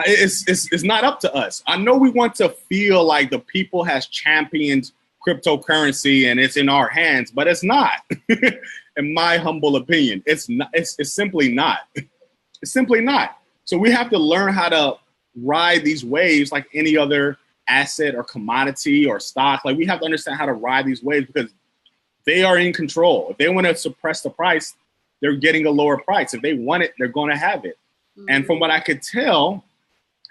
It's not up to us. I know we want to feel like the people has championed cryptocurrency and it's in our hands, but it's not. In my humble opinion, it's not. It's simply not. It's simply not. So we have to learn how to ride these waves like any other asset or commodity or stock. Like we have to understand how to ride these waves because they are in control. If they want to suppress the price, they're getting a lower price. If they want it, they're going to have it. Mm-hmm. And from what I could tell,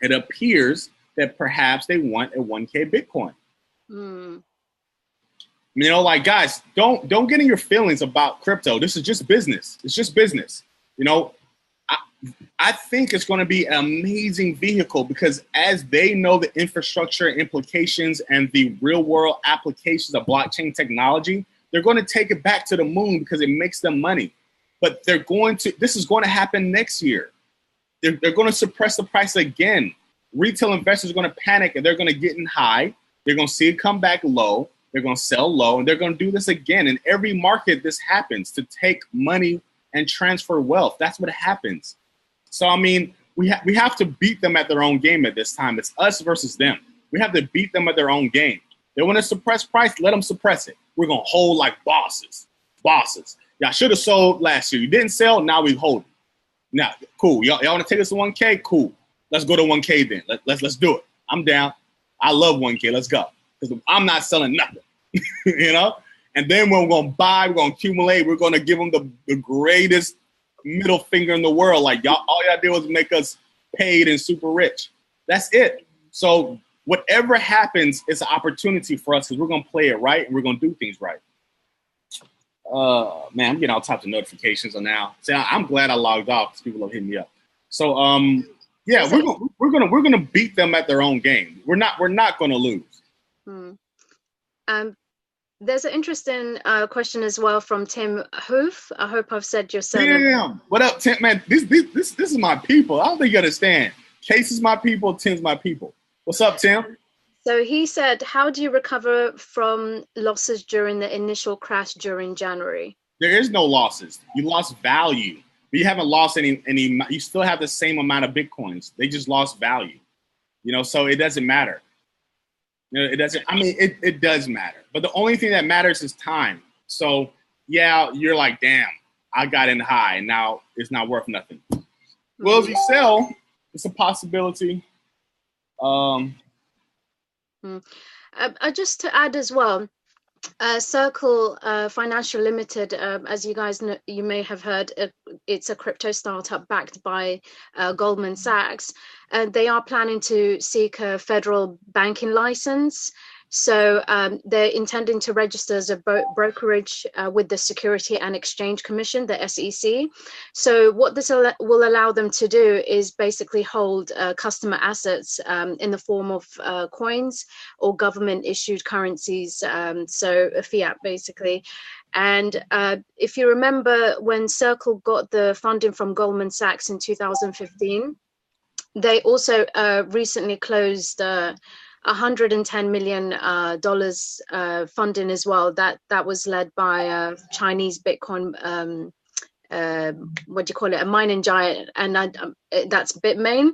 it appears that perhaps they want a 1K Bitcoin. Mm. You know, like, guys, don't get in your feelings about crypto. This is just business. It's just business. You know, I think it's going to be an amazing vehicle because as they know the infrastructure implications and the real world applications of blockchain technology, they're going to take it back to the moon because it makes them money. But this is going to happen next year. They're going to suppress the price again. Retail investors are going to panic and they're going to get in high. They're going to see it come back low. They're going to sell low, and they're going to do this again. In every market, this happens to take money and transfer wealth. That's what happens. So, I mean, we have to beat them at their own game at this time. It's us versus them. We have to beat them at their own game. They want to suppress price, let them suppress it. We're going to hold like bosses. Y'all should have sold last year. You didn't sell, now we hold it. Now, cool. Y'all want to take us to 1K? Cool. Let's go to 1K then. Let's do it. I'm down. I love 1K. Let's go. Because I'm not selling nothing, you know? And then when we're going to buy, we're going to accumulate, we're going to give them the greatest middle finger in the world. Like, all y'all did was make us paid and super rich. That's it. So whatever happens, it's an opportunity for us because we're going to play it right and we're going to do things right. Man, I'm getting all types of notifications on now. See, I'm glad I logged off because people are hitting me up. So, yeah, we're gonna beat them at their own game. We're not going to lose. There's an interesting question as well from Tim Hoof. I hope I've said your surname. Damn. What up, Tim? Man, this is my people. I don't think you understand. Case is my people. Tim's my people. What's up, Tim? So he said, how do you recover from losses during the initial crash during January? There is no losses. You lost value. But you haven't lost any. You still have the same amount of Bitcoins. They just lost value. You know, so it doesn't matter. You know, it doesn't. I mean, it does matter. But the only thing that matters is time. So yeah, you're like, damn, I got in high, and now it's not worth nothing. Well, if you sell, it's a possibility. Just to add as well, Circle Financial Limited, as you guys know, you may have heard, it's a crypto startup backed by Goldman Sachs, and they are planning to seek a federal banking license. So they're intending to register as a brokerage with the Security and Exchange Commission, the SEC. So what this will allow them to do is basically hold customer assets in the form of coins or government issued currencies, so a fiat basically. And if you remember, when Circle got the funding from Goldman Sachs in 2015, they also recently closed $110 million funding as well. That was led by Chinese Bitcoin, what do you call it, a mining giant, and that's Bitmain.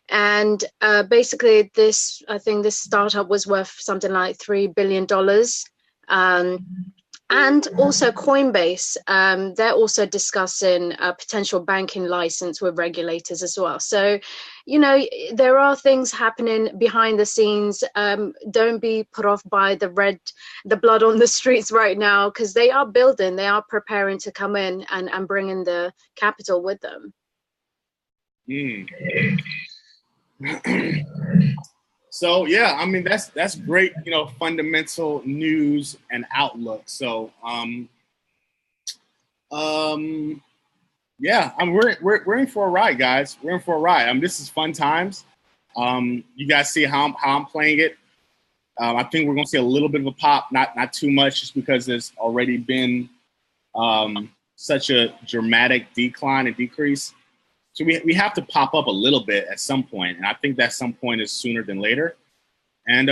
And basically, I think this startup was worth something like $3 billion. And also Coinbase, they're also discussing a potential banking license with regulators as well. So, you know, there are things happening behind the scenes. Don't be put off by the blood on the streets right now, because they are preparing to come in and bring in the capital with them. So yeah, I mean that's great, you know, fundamental news and outlook. So yeah, we're in for a ride, guys. We're in for a ride. This is fun times. You guys see how I'm playing it. I think we're gonna see a little bit of a pop, not too much, just because there's already been such a dramatic decline and decrease. So we have to pop up a little bit at some point, and I think that some point is sooner than later. And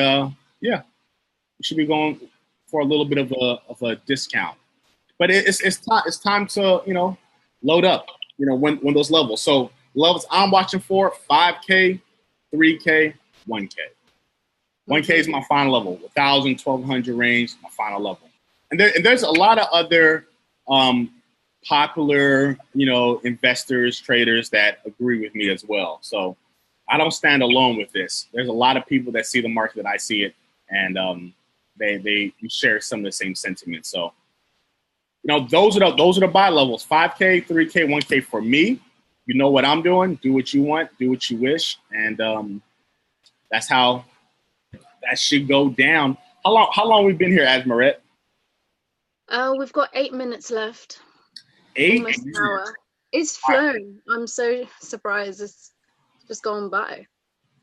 yeah, we should be going for a little bit of a discount. But it's time to, you know, load up, you know, when those levels. So levels I'm watching for: 5K, 3K, 1K. 1K is my final level. 1,000, 1,200 range, my final level. And there's a lot of other popular, you know, investors, traders that agree with me as well. So I don't stand alone with this. There's a lot of people that see the market that I see it, and they share some of the same sentiments. So, you know, those are the buy levels: 5K, 3K, 1K for me. You know what I'm doing. Do what you want. Do what you wish, and that's how that should go down. How long we've been here, Asmeret? We've got 8 minutes left. 8 almost an hour. It's flown. I'm so surprised. It's just gone by.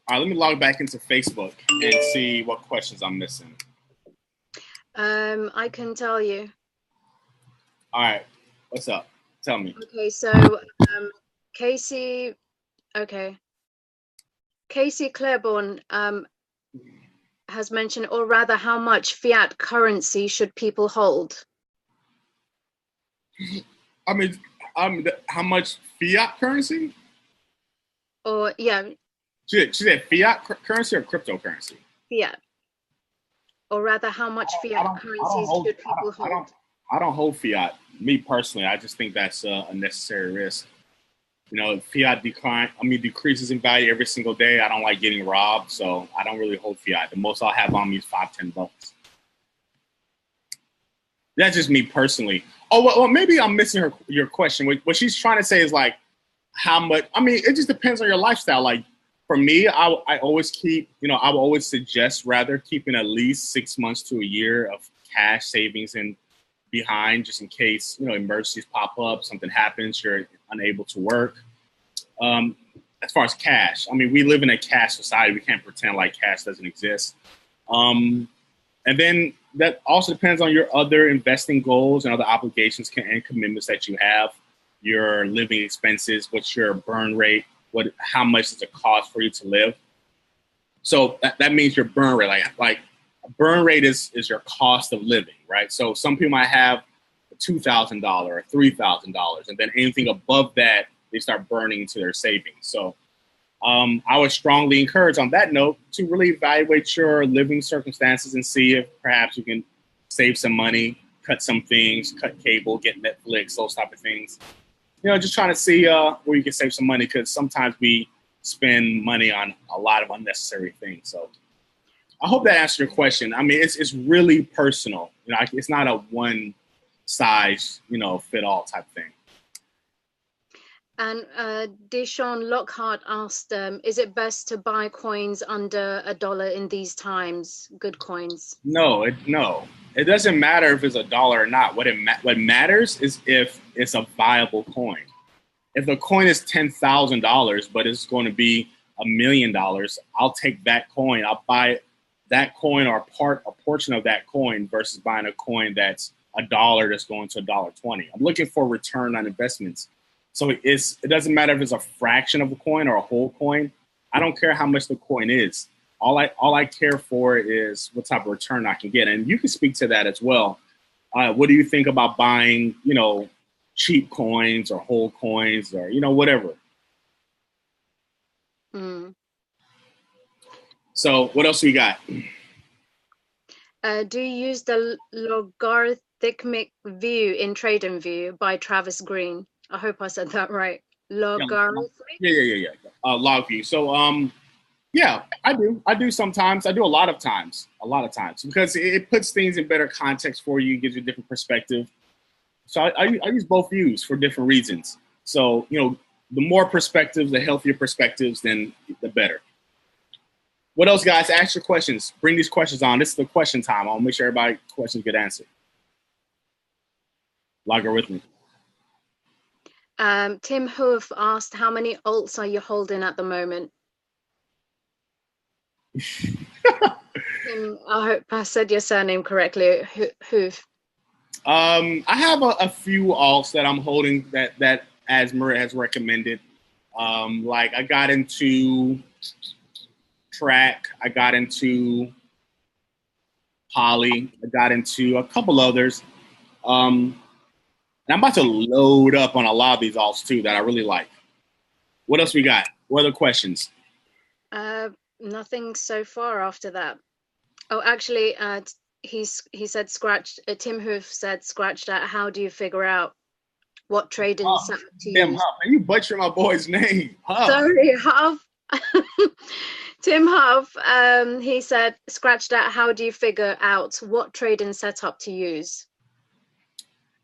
All right, let me log back into Facebook and see what questions I'm missing. I can tell you. All right, what's up? Tell me. Okay, so Casey Claiborne has mentioned, or rather, how much fiat currency should people hold? I mean, how much fiat currency? Or yeah. She said fiat currency or cryptocurrency? Fiat. Or rather, how much fiat currencies should people hold? I don't hold fiat. Me personally, I just think that's a necessary risk. You know, fiat decreases in value every single day. I don't like getting robbed, so I don't really hold fiat. The most I'll have on me is $5, $10. That's just me personally. Oh, well, maybe I'm missing your question. What she's trying to say is like how much. I mean, it just depends on your lifestyle. Like for me, I always keep, you know, I will always suggest rather keeping at least 6 months to a year of cash savings and behind, just in case, you know, emergencies pop up, something happens, you're unable to work. As far as cash, I mean, we live in a cash society. We can't pretend like cash doesn't exist. And then that also depends on your other investing goals and other obligations and commitments that you have, your living expenses, what's your burn rate, how much does it cost for you to live? So that means your burn rate, like a burn rate is your cost of living, right? So some people might have the $2,000 or $3,000. And then anything above that, they start burning into their savings. So I would strongly encourage on that note to really evaluate your living circumstances and see if perhaps you can save some money, cut some things, cut cable, get Netflix, those type of things. Just trying to see where you can save some money, because sometimes we spend money on a lot of unnecessary things. So I hope that answered your question. I mean, it's really personal. It's not a one size, fit all type thing. And Deshaun Lockhart asked, is it best to buy coins under $1 in these times? Good coins? No. It doesn't matter if it's $1 or not. What matters is if it's a viable coin. If the coin is $10,000, but it's going to be $1 million, I'll take that coin. I'll buy that coin or a portion of that coin versus buying a coin that's $1 that's going to $1.20. I'm looking for return on investments. So it doesn't matter if it's a fraction of a coin or a whole coin. I don't care how much the coin is. All I care for is what type of return I can get. And you can speak to that as well. What do you think about buying, cheap coins or whole coins or, whatever? So what else we got? Do you use the logarithmic view in TradingView by Travis Green? I hope I said that right. Logarithmic? Yeah. Log view. So, yeah, I do. I do sometimes. I do a lot of times. Because it puts things in better context for you, gives you a different perspective. So I use both views for different reasons. So, the more perspectives, the healthier perspectives, then the better. What else, guys? Ask your questions. Bring these questions on. This is the question time. I'll make sure everybody's questions get answered. Logarithmic. Tim Hoof asked, how many alts are you holding at the moment? Tim, I hope I said your surname correctly. Hoof. I have a few alts that I'm holding that Asmeret has recommended. Like I got into Track, I got into Poly, I got into a couple others. And I'm about to load up on a lot of these alts too that I really like. What else we got? What other questions? Nothing so far after that. Oh, actually, he said scratched. Tim Hoof said scratched out. How do you figure out what trading setup to Tim use? Huff, man, you butchered my boy's name. Huff. Sorry, Huff. Tim Huff. He said scratched out. How do you figure out what trading setup to use?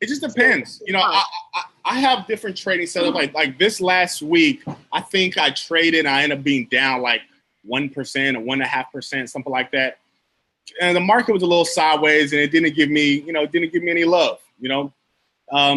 It just depends. I have different trading setups. Like this last week, I think I traded. I ended up being down like 1% or 1.5%, something like that. And the market was a little sideways, and it didn't give me any love.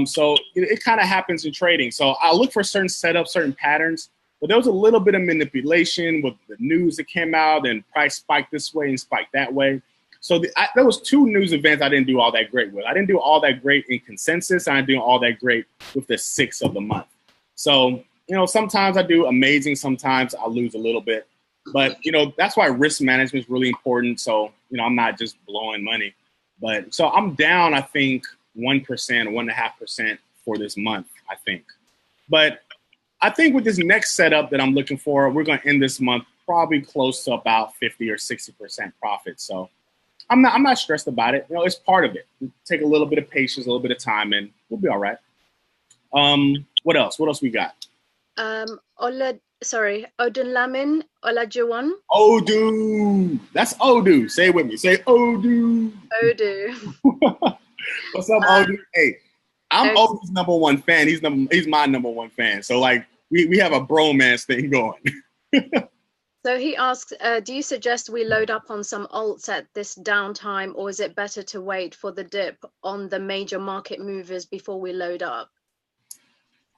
So it kind of happens in trading. So I look for certain setups, certain patterns. But there was a little bit of manipulation with the news that came out, and price spiked this way and spiked that way. So there was two news events I didn't do all that great with. I didn't do all that great in consensus. I didn't do all that great with the 6th of the month. So, sometimes I do amazing. Sometimes I lose a little bit. But, that's why risk management is really important. So, I'm not just blowing money. But so I'm down, I think, 1%, 1.5% for this month, I think. But I think with this next setup that I'm looking for, we're going to end this month probably close to about 50 or 60% profit. So I'm not stressed about it. It's part of it. Take a little bit of patience, a little bit of time, and we'll be all right. What else? What else we got? Odunlamin Olajuwon. Odu. That's Odu. Say it with me. Say Odu. Odu. What's up, Odu? Hey, I'm Odu's number one fan. He's my number one fan. So like we have a bromance thing going. So he asks, do you suggest we load up on some alts at this downtime, or is it better to wait for the dip on the major market movers before we load up?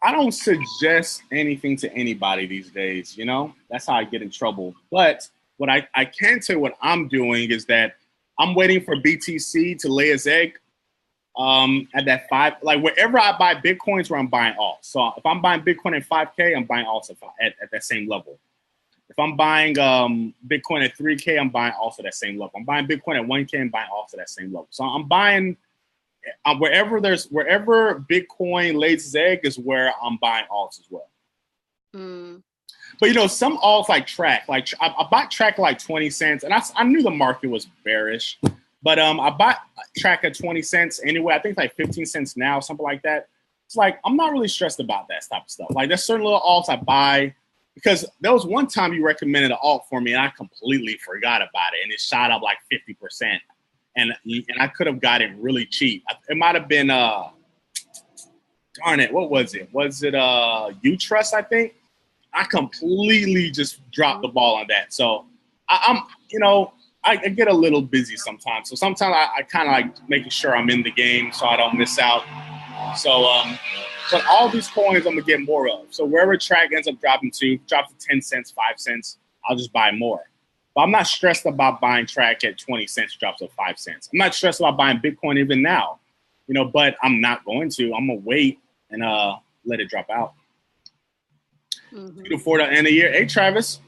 I don't suggest anything to anybody these days, That's how I get in trouble. But what I can tell you what I'm doing is that I'm waiting for BTC to lay its egg at that 5. Like wherever I buy Bitcoins, where I'm buying alts. So if I'm buying Bitcoin at 5K, I'm buying alts at that same level. If I'm buying Bitcoin at 3K, I'm buying alts at that same level. I'm buying Bitcoin at 1K, I'm buying alts at that same level. So I'm buying wherever Bitcoin lays its egg is where I'm buying alts as well. But you know, some alts like Track, like I bought Track at like 20 cents, and I knew the market was bearish, but I bought Track at 20 cents anyway. I think it's like 15 cents now, something like that. It's like I'm not really stressed about that type of stuff. Like there's certain little alts I buy because there was one time you recommended an alt for me, and I completely forgot about it, and it shot up like 50%, and I could have got it really cheap. It might have been darn it, what was it? Was it U-Trust, I think? I completely just dropped the ball on that. So I'm, you know, I get a little busy sometimes. So sometimes I kind of like making sure I'm in the game so I don't miss out. So, but all these coins I'm gonna get more of. So wherever Track ends up dropping to, drops to 10 cents, 5 cents, I'll just buy more. But I'm not stressed about buying Track at 20 cents, drops to 5 cents. I'm not stressed about buying Bitcoin even now, you know, but I'm not going to. I'm gonna wait and let it drop out. Before the end of the year. Hey, Travis,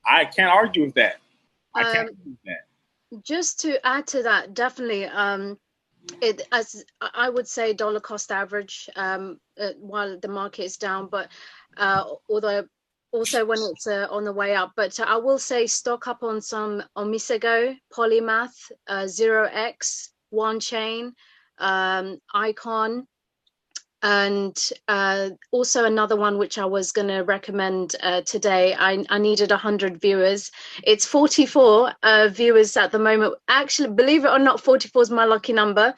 I can't argue with that. I can't argue with that. Just to add to that, definitely, as I would say, dollar cost average while the market is down, but although also when it's on the way up. But I will say stock up on some Omisego, Polymath, 0x, One Chain, Icon. And also another one which I was going to recommend today. I needed 100 viewers. It's 44 viewers at the moment. Actually, believe it or not, 44 is my lucky number.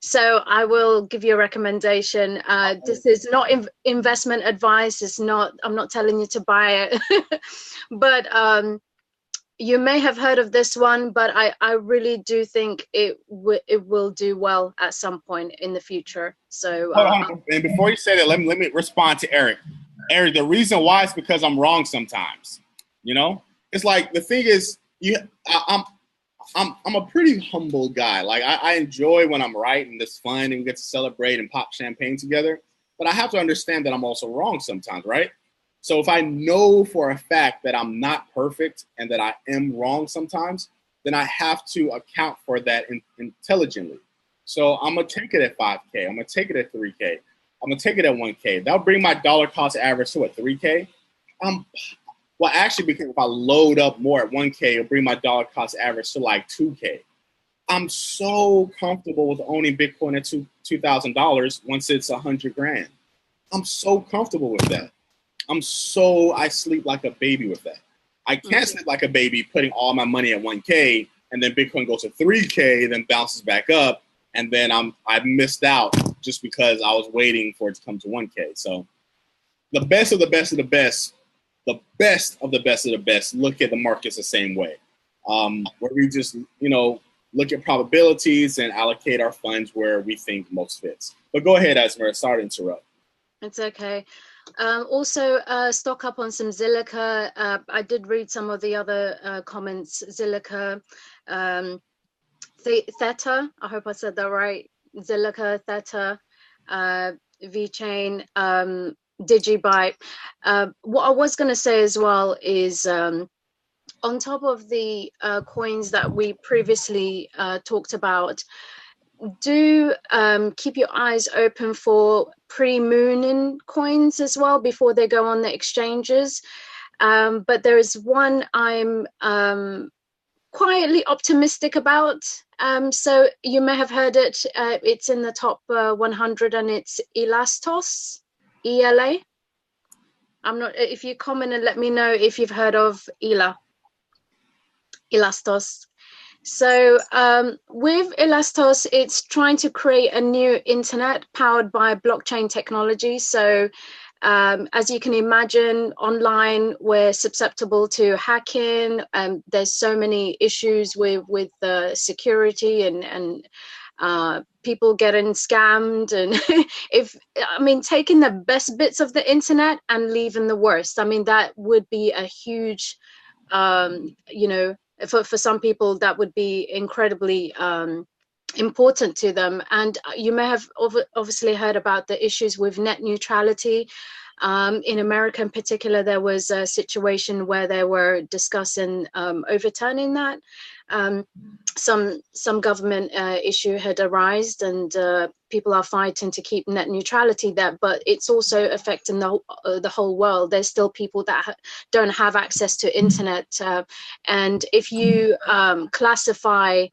So I will give you a recommendation. This is not investment advice. It's not. I'm not telling you to buy it, but you may have heard of this one, but I really do think it will do well at some point in the future. So hold on. And before you say that, let me respond to Eric. Eric, the reason why is because I'm wrong sometimes. You know, it's like the thing is, I'm a pretty humble guy. Like I enjoy when I'm right and it's fun and we get to celebrate and pop champagne together. But I have to understand that I'm also wrong sometimes, right? So if I know for a fact that I'm not perfect and that I am wrong sometimes, then I have to account for that intelligently. So I'm going to take it at 5K. I'm going to take it at 3K. I'm going to take it at 1K. That'll bring my dollar cost average to what, 3K? Well, actually, because if I load up more at 1K, it'll bring my dollar cost average to like 2K. I'm so comfortable with owning Bitcoin at $2,000 once it's 100 grand. I'm so comfortable with that. I sleep like a baby with that. I can't sleep like a baby putting all my money at 1K and then Bitcoin goes to 3K, then bounces back up, and then I missed out just because I was waiting for it to come to 1K. So the best of the best of the best, the best of the best of the best look at the markets the same way. Where we just, you know, look at probabilities and allocate our funds where we think most fits. But go ahead, Asmeret. Sorry to interrupt. It's okay. Also, stock up on some Zilliqa. I did read some of the other comments. Zilliqa, Theta, I hope I said that right. Zilliqa, Theta, VeChain, Digibyte. What I was going to say as well is on top of the coins that we previously talked about, do keep your eyes open for pre-mooning coins as well before they go on the exchanges. But there is one I'm quietly optimistic about. So you may have heard it. It's in the top 100 and it's Elastos, ELA. I'm not, if you comment and let me know if you've heard of Elastos. So with Elastos, it's trying to create a new internet powered by blockchain technology. So as you can imagine, online, we're susceptible to hacking. There's so many issues with security and people getting scammed. And taking the best bits of the internet and leaving the worst. I mean, that would be a huge, for some people, that would be incredibly important to them. And you may have obviously heard about the issues with net neutrality. In America in particular, there was a situation where they were discussing overturning that. Some government issue had arisen, and people are fighting to keep net neutrality there, but it's also affecting the whole world. There's still people that don't have access to internet, and if you classify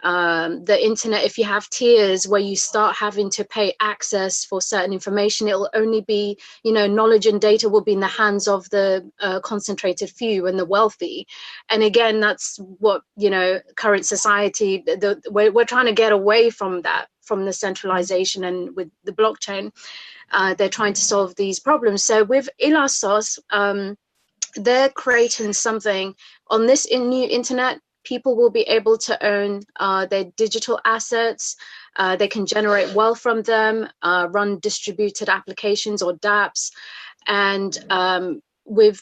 the internet, if you have tiers where you start having to pay access for certain information, it'll only be, knowledge and data will be in the hands of the concentrated few and the wealthy. And again, that's what, current society, we're trying to get away from that, from the centralization. And with the blockchain, they're trying to solve these problems. So with Elastos, they're creating something on this new internet. People will be able to own their digital assets. They can generate wealth from them, run distributed applications or dApps. And with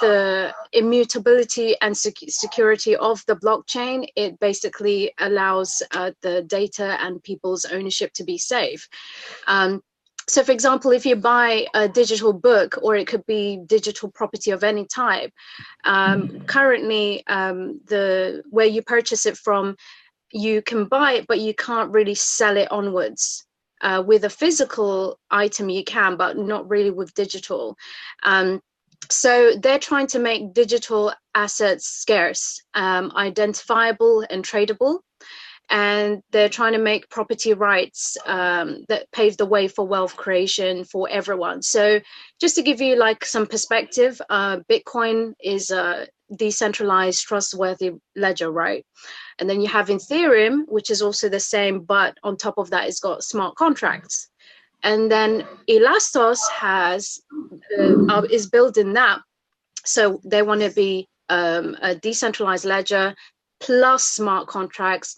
the immutability and security of the blockchain, it basically allows the data and people's ownership to be safe. So for example, if you buy a digital book, or it could be digital property of any type, currently where you purchase it from, you can buy it, but you can't really sell it onwards. With a physical item you can, but not really with digital. So they're trying to make digital assets scarce, identifiable and tradable. And they're trying to make property rights that pave the way for wealth creation for everyone. So just to give you like some perspective, Bitcoin is a decentralized, trustworthy ledger, right? And then you have Ethereum, which is also the same, but on top of that, it's got smart contracts. And then Elastos is building that. So they want to be a decentralized ledger plus smart contracts,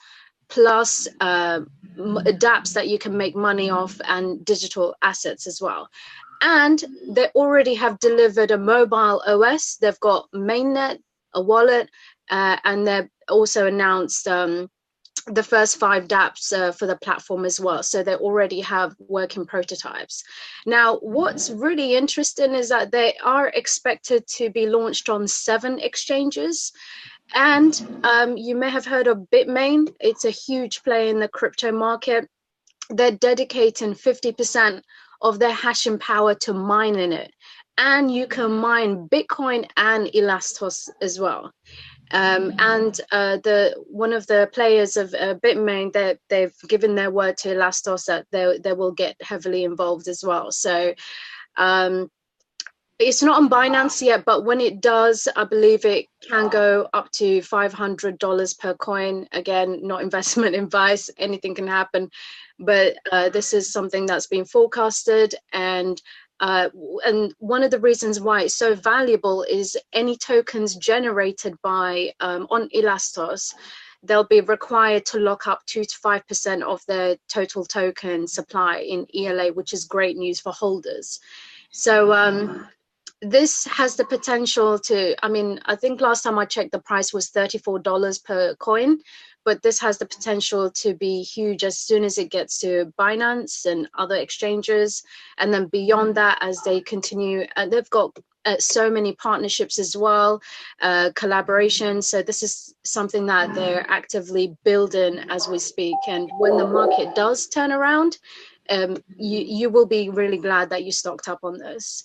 plus dApps that you can make money off, and digital assets as well. And they already have delivered a mobile OS. They've got mainnet, a wallet, and they've also announced the first 5 dApps for the platform as well. So they already have working prototypes. Now, what's really interesting is that they are expected to be launched on 7 exchanges. And you may have heard of Bitmain. It's a huge play in the crypto market. They're dedicating 50% of their hashing power to mining it. And you can mine Bitcoin and Elastos as well. And one of the players of Bitmain, they've given their word to Elastos that they will get heavily involved as well. So it's not on Binance yet, but when it does, I believe it can go up to $500 per coin. Again, not investment advice, anything can happen. But this is something that's been forecasted. And one of the reasons why it's so valuable is any tokens generated by on Elastos, they'll be required to lock up 2 to 5% of their total token supply in ELA, which is great news for holders. So this has the potential to, I think last time I checked, the price was $34 per coin, but this has the potential to be huge as soon as it gets to Binance and other exchanges. And then beyond that, as they continue, they've got so many partnerships as well, collaboration. So this is something that they're actively building as we speak. And when the market does turn around, you will be really glad that you stocked up on this.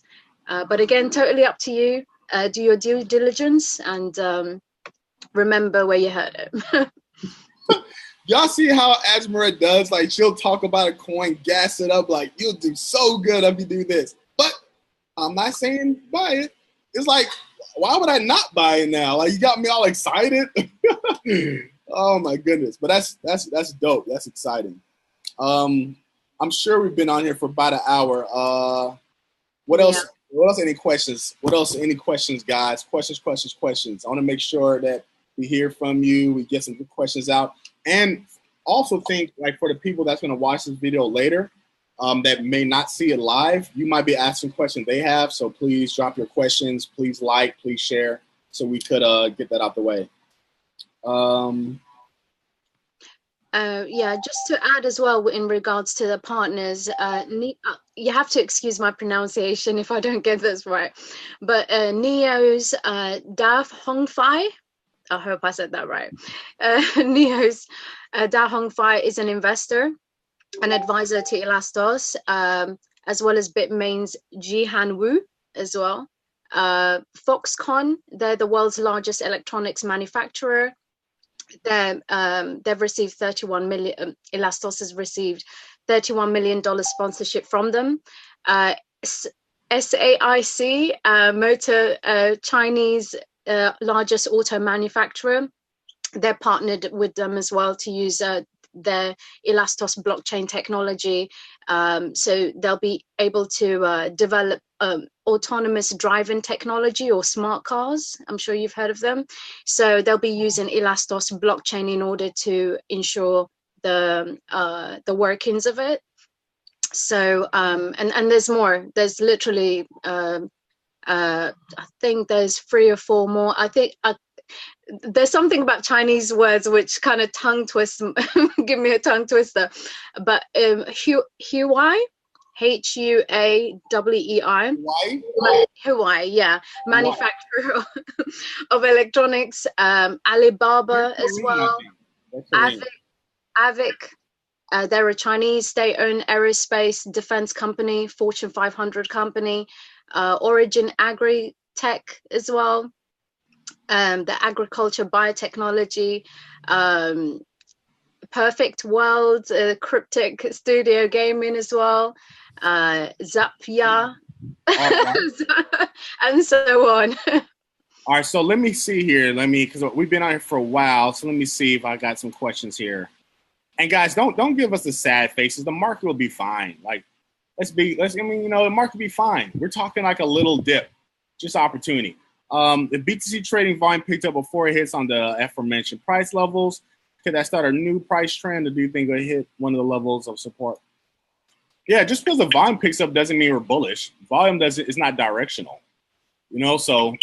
But again, totally up to you. Do your due diligence and remember where you heard it. Y'all see how Asmeret does? Like, she'll talk about a coin, gas it up, like, you'll do so good if you do this. But I'm not saying buy it. It's like, why would I not buy it now? Like, you got me all excited. Oh my goodness. But that's dope. That's exciting. I'm sure we've been on here for about an hour. What else? Yeah. What else? Any questions? What else? Any questions, guys? Questions. I want to make sure that we hear from you. We get some good questions out. And also think, like, for the people that's going to watch this video later that may not see it live, you might be asking questions they have. So please drop your questions. Please like, please share, so we could get that out the way. Yeah, just to add as well in regards to the partners, you have to excuse my pronunciation if I don't get this right, but NEO's Dav Hongfei, I hope I said that right. NEO's Da Hongfei is an investor, an advisor to Elastos, as well as Bitmain's Jihan Wu as well. Foxconn, they're the world's largest electronics manufacturer. They've received 31 million. Elastos has received $31 million sponsorship from them. SAIC, Chinese largest auto manufacturer, they're partnered with them as well to use their Elastos blockchain technology. So they'll be able to develop autonomous driving technology or smart cars. I'm sure you've heard of them. So they'll be using Elastos blockchain in order to ensure the workings of it. So and there's more. There's literally I think there's 3 or 4 more. I think there's something about Chinese words which kind of tongue twist, give me a tongue twister. But Huawei, Huawei, Huawei, yeah, manufacturer of electronics. Alibaba as well. Avic. They're a Chinese state-owned aerospace defense company, Fortune 500 company. Origin Agri-Tech as well. The agriculture biotechnology, Perfect World, Cryptic Studio Gaming as well, Zapya, and so on. All right, so let me see here. Because we've been on here for a while, so let me see if I got some questions here. And guys, don't give us the sad faces. The market will be fine. Like, the market will be fine. We're talking like a little dip, just opportunity. The BTC trading volume picked up before it hits on the aforementioned price levels. Could that start a new price trend, or do you think it'll hit one of the levels of support? Yeah, just because the volume picks up doesn't mean we're bullish. Volume is not directional, So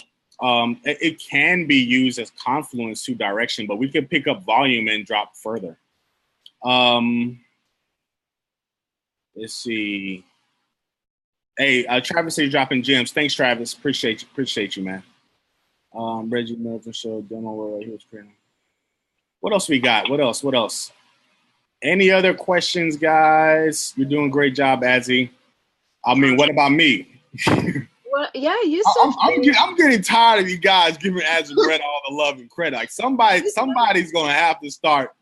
it can be used as confluence to direction, but we could pick up volume and drop further. Let's see. Hey, Travis is dropping gems. Thanks, Travis. Appreciate you, man. Reggie Milton showed demo where he was creating. What else we got? What else? Any other questions, guys? You're doing a great job, Azzy. I mean, what about me? Well, yeah, I'm getting tired of you guys giving Asmeret all the love and credit. Like somebody's gonna have to start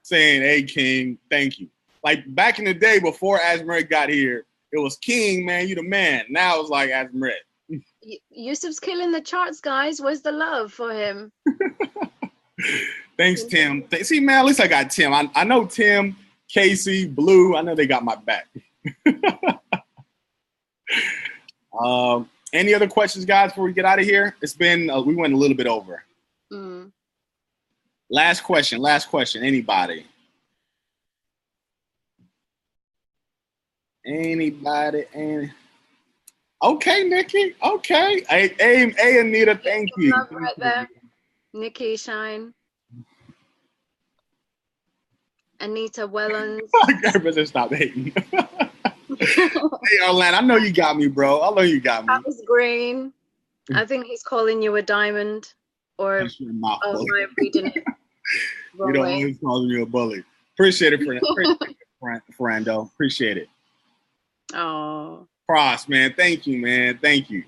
saying, "Hey, King, thank you." Like back in the day before Asmeret got here, it was King, man, you the man. Now it's like Asmeret. Yusuf's killing the charts, guys. Where's the love for him? Thanks, Tim. See, man, at least I got Tim. I know Tim, Casey, Blue. I know they got my back. Any other questions, guys, before we get out of here? It's been, we went a little bit over. Last question. Anybody? Okay, Nikki. Okay. Hey, Anita, thank you. Right there. Nikki Shine. Anita Wellens. Stop hating. Hey, Orlando, I know you got me, bro. I know you got me. That was Green. I think he's calling you a diamond. Or am I reading it wrong way? He's calling you a bully. Appreciate it, Ferrando. Appreciate it. Oh. Cross, man. Thank you, man. Thank you.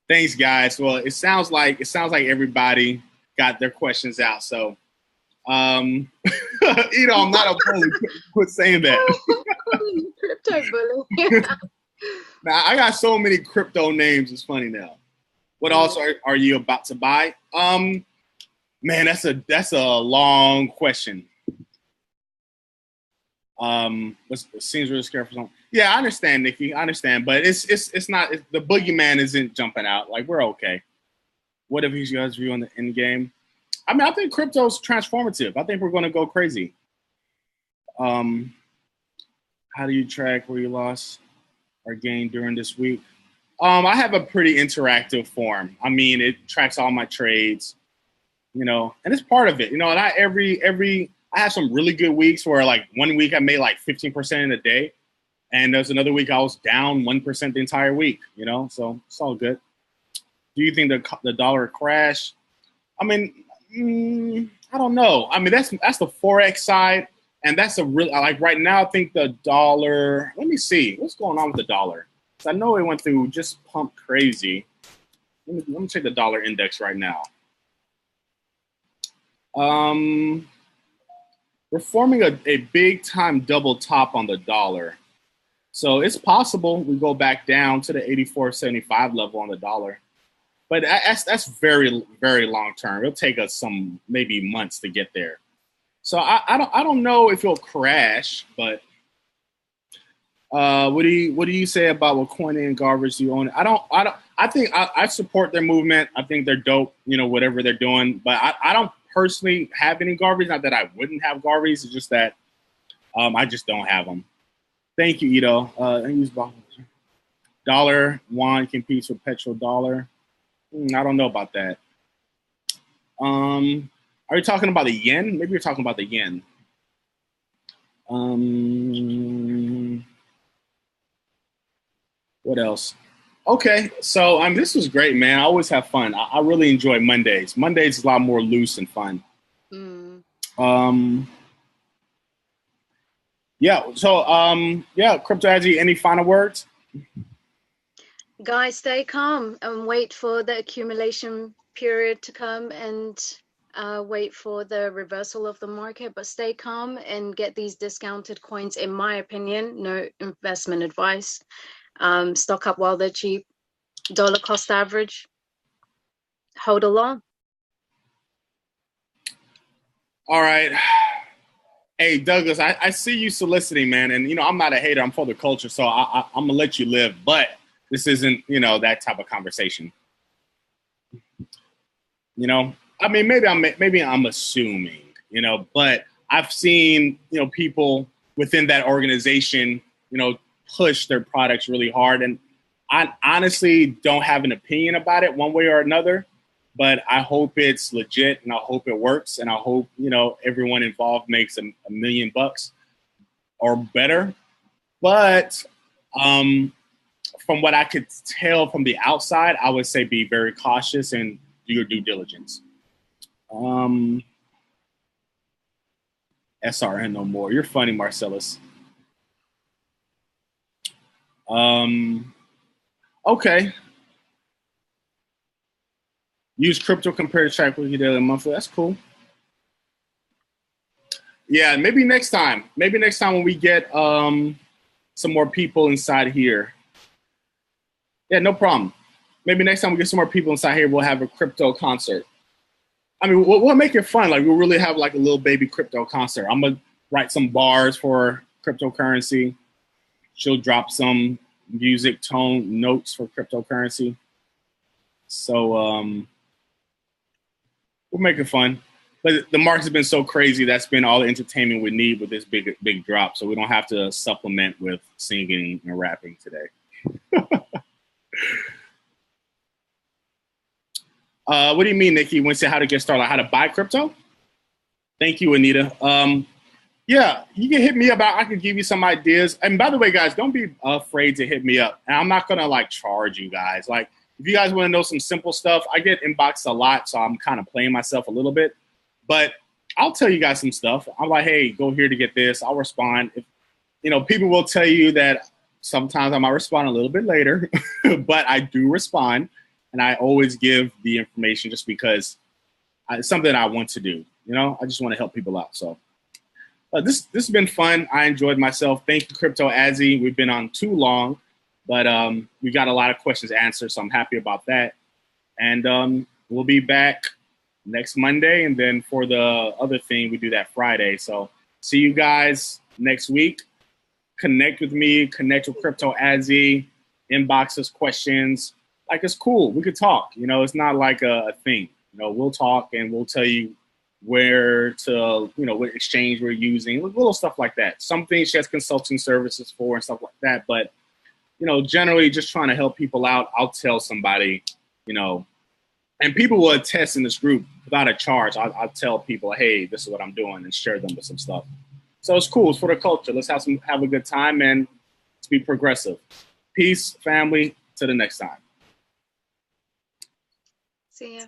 Thanks, guys. Well, it sounds like everybody got their questions out. So, I'm not a bully. Quit saying that. Crypto bully. Now, I got so many crypto names. It's funny now. What else are you about to buy? Man, that's a long question. It seems really scary for some. Yeah, I understand, Nikki. I understand, but it's not. The boogeyman isn't jumping out. Like, we're okay. What have you guys view on the end game? I mean, I think crypto's transformative. I think we're going to go crazy. How do you track where you lost or gained during this week? I have a pretty interactive form. I mean, it tracks all my trades. and it's part of it, not every, I have some really good weeks where like 1 week I made like 15% in a day. And there's another week I was down 1% the entire week, so it's all good. Do you think the dollar crash? I mean, I don't know. I mean, that's the Forex side. And that's a real, like right now, I think the dollar, let me see, what's going on with the dollar? So I know it went through just pump crazy. Let me check the dollar index right now. We're forming a big time double top on the dollar. So it's possible we go back down to the 84.75 level on the dollar. But that's very, very long term. It'll take us some maybe months to get there. So I don't know if it'll crash, but what do you say about what coin and garbage you own? I think I support their movement. I think they're dope, whatever they're doing. But I don't personally have any garbage. Not that I wouldn't have garbage. It's just that I just don't have them. Thank you, Ito. Dollar won competes with petrodollar. I don't know about that. Are you talking about the yen? Maybe you're talking about the yen. What else? Okay, so this was great, man. I always have fun. I really enjoy Mondays. Mondays is a lot more loose and fun. Yeah. So yeah, Crypto Adji, any final words? Guys, stay calm and wait for the accumulation period to come and wait for the reversal of the market, but stay calm and get these discounted coins, in my opinion. No investment advice. Stock up while they're cheap. Dollar cost average. Hold along. All right. Hey, Douglas, I see you soliciting, man. And, I'm not a hater. I'm for the culture. So I'm going to let you live. But this isn't, that type of conversation. I mean, maybe I'm assuming, but I've seen, people within that organization, push their products really hard. And I honestly don't have an opinion about it one way or another, but I hope it's legit and I hope it works. And I hope, everyone involved makes $1 million or better. But from what I could tell from the outside, I would say be very cautious and do your due diligence. SRN no more. You're funny, Marcellus. Okay. Use crypto compared to track weekly, daily, monthly. That's cool. Yeah, maybe next time. Maybe next time when we get some more people inside here. Yeah, no problem. Maybe next time we get some more people inside here, we'll have a crypto concert. I mean, we'll make it fun. Like, we'll really have like a little baby crypto concert. I'm going to write some bars for cryptocurrency. She'll drop some music tone notes for cryptocurrency. So we'll make it fun. But the market's been so crazy. That's been all the entertainment we need with this big drop. So we don't have to supplement with singing and rapping today. What do you mean, Nikki? When you say how to get started, like how to buy crypto? Thank you, Anita. Yeah, you can hit me up. I can give you some ideas. And by the way, guys, don't be afraid to hit me up. And I'm not gonna like charge you guys. Like, if you guys want to know some simple stuff, I get inboxed a lot, so I'm kind of playing myself a little bit. But I'll tell you guys some stuff. I'm like, hey, go here to get this. I'll respond. If, people will tell you that sometimes I might respond a little bit later, but I do respond. And I always give the information just because it's something I want to do. I just want to help people out. So this has been fun. I enjoyed myself. Thank you, Crypto Adzi. We've been on too long, but we got a lot of questions answered, so I'm happy about that. And we'll be back next Monday. And then for the other thing, we do that Friday. So see you guys next week. Connect with me. Connect with Crypto Adzi. Inbox us questions. Like, it's cool. We could talk. It's not like a thing. We'll talk and we'll tell you where to, what exchange we're using, little stuff like that. Some things she has consulting services for and stuff like that. But, generally just trying to help people out. I'll tell somebody, And people will attest in this group without a charge. I'll tell people, hey, this is what I'm doing, and share them with some stuff. So it's cool. It's for the culture. Let's have a good time, and let's be progressive. Peace, family. Till the next time. See ya.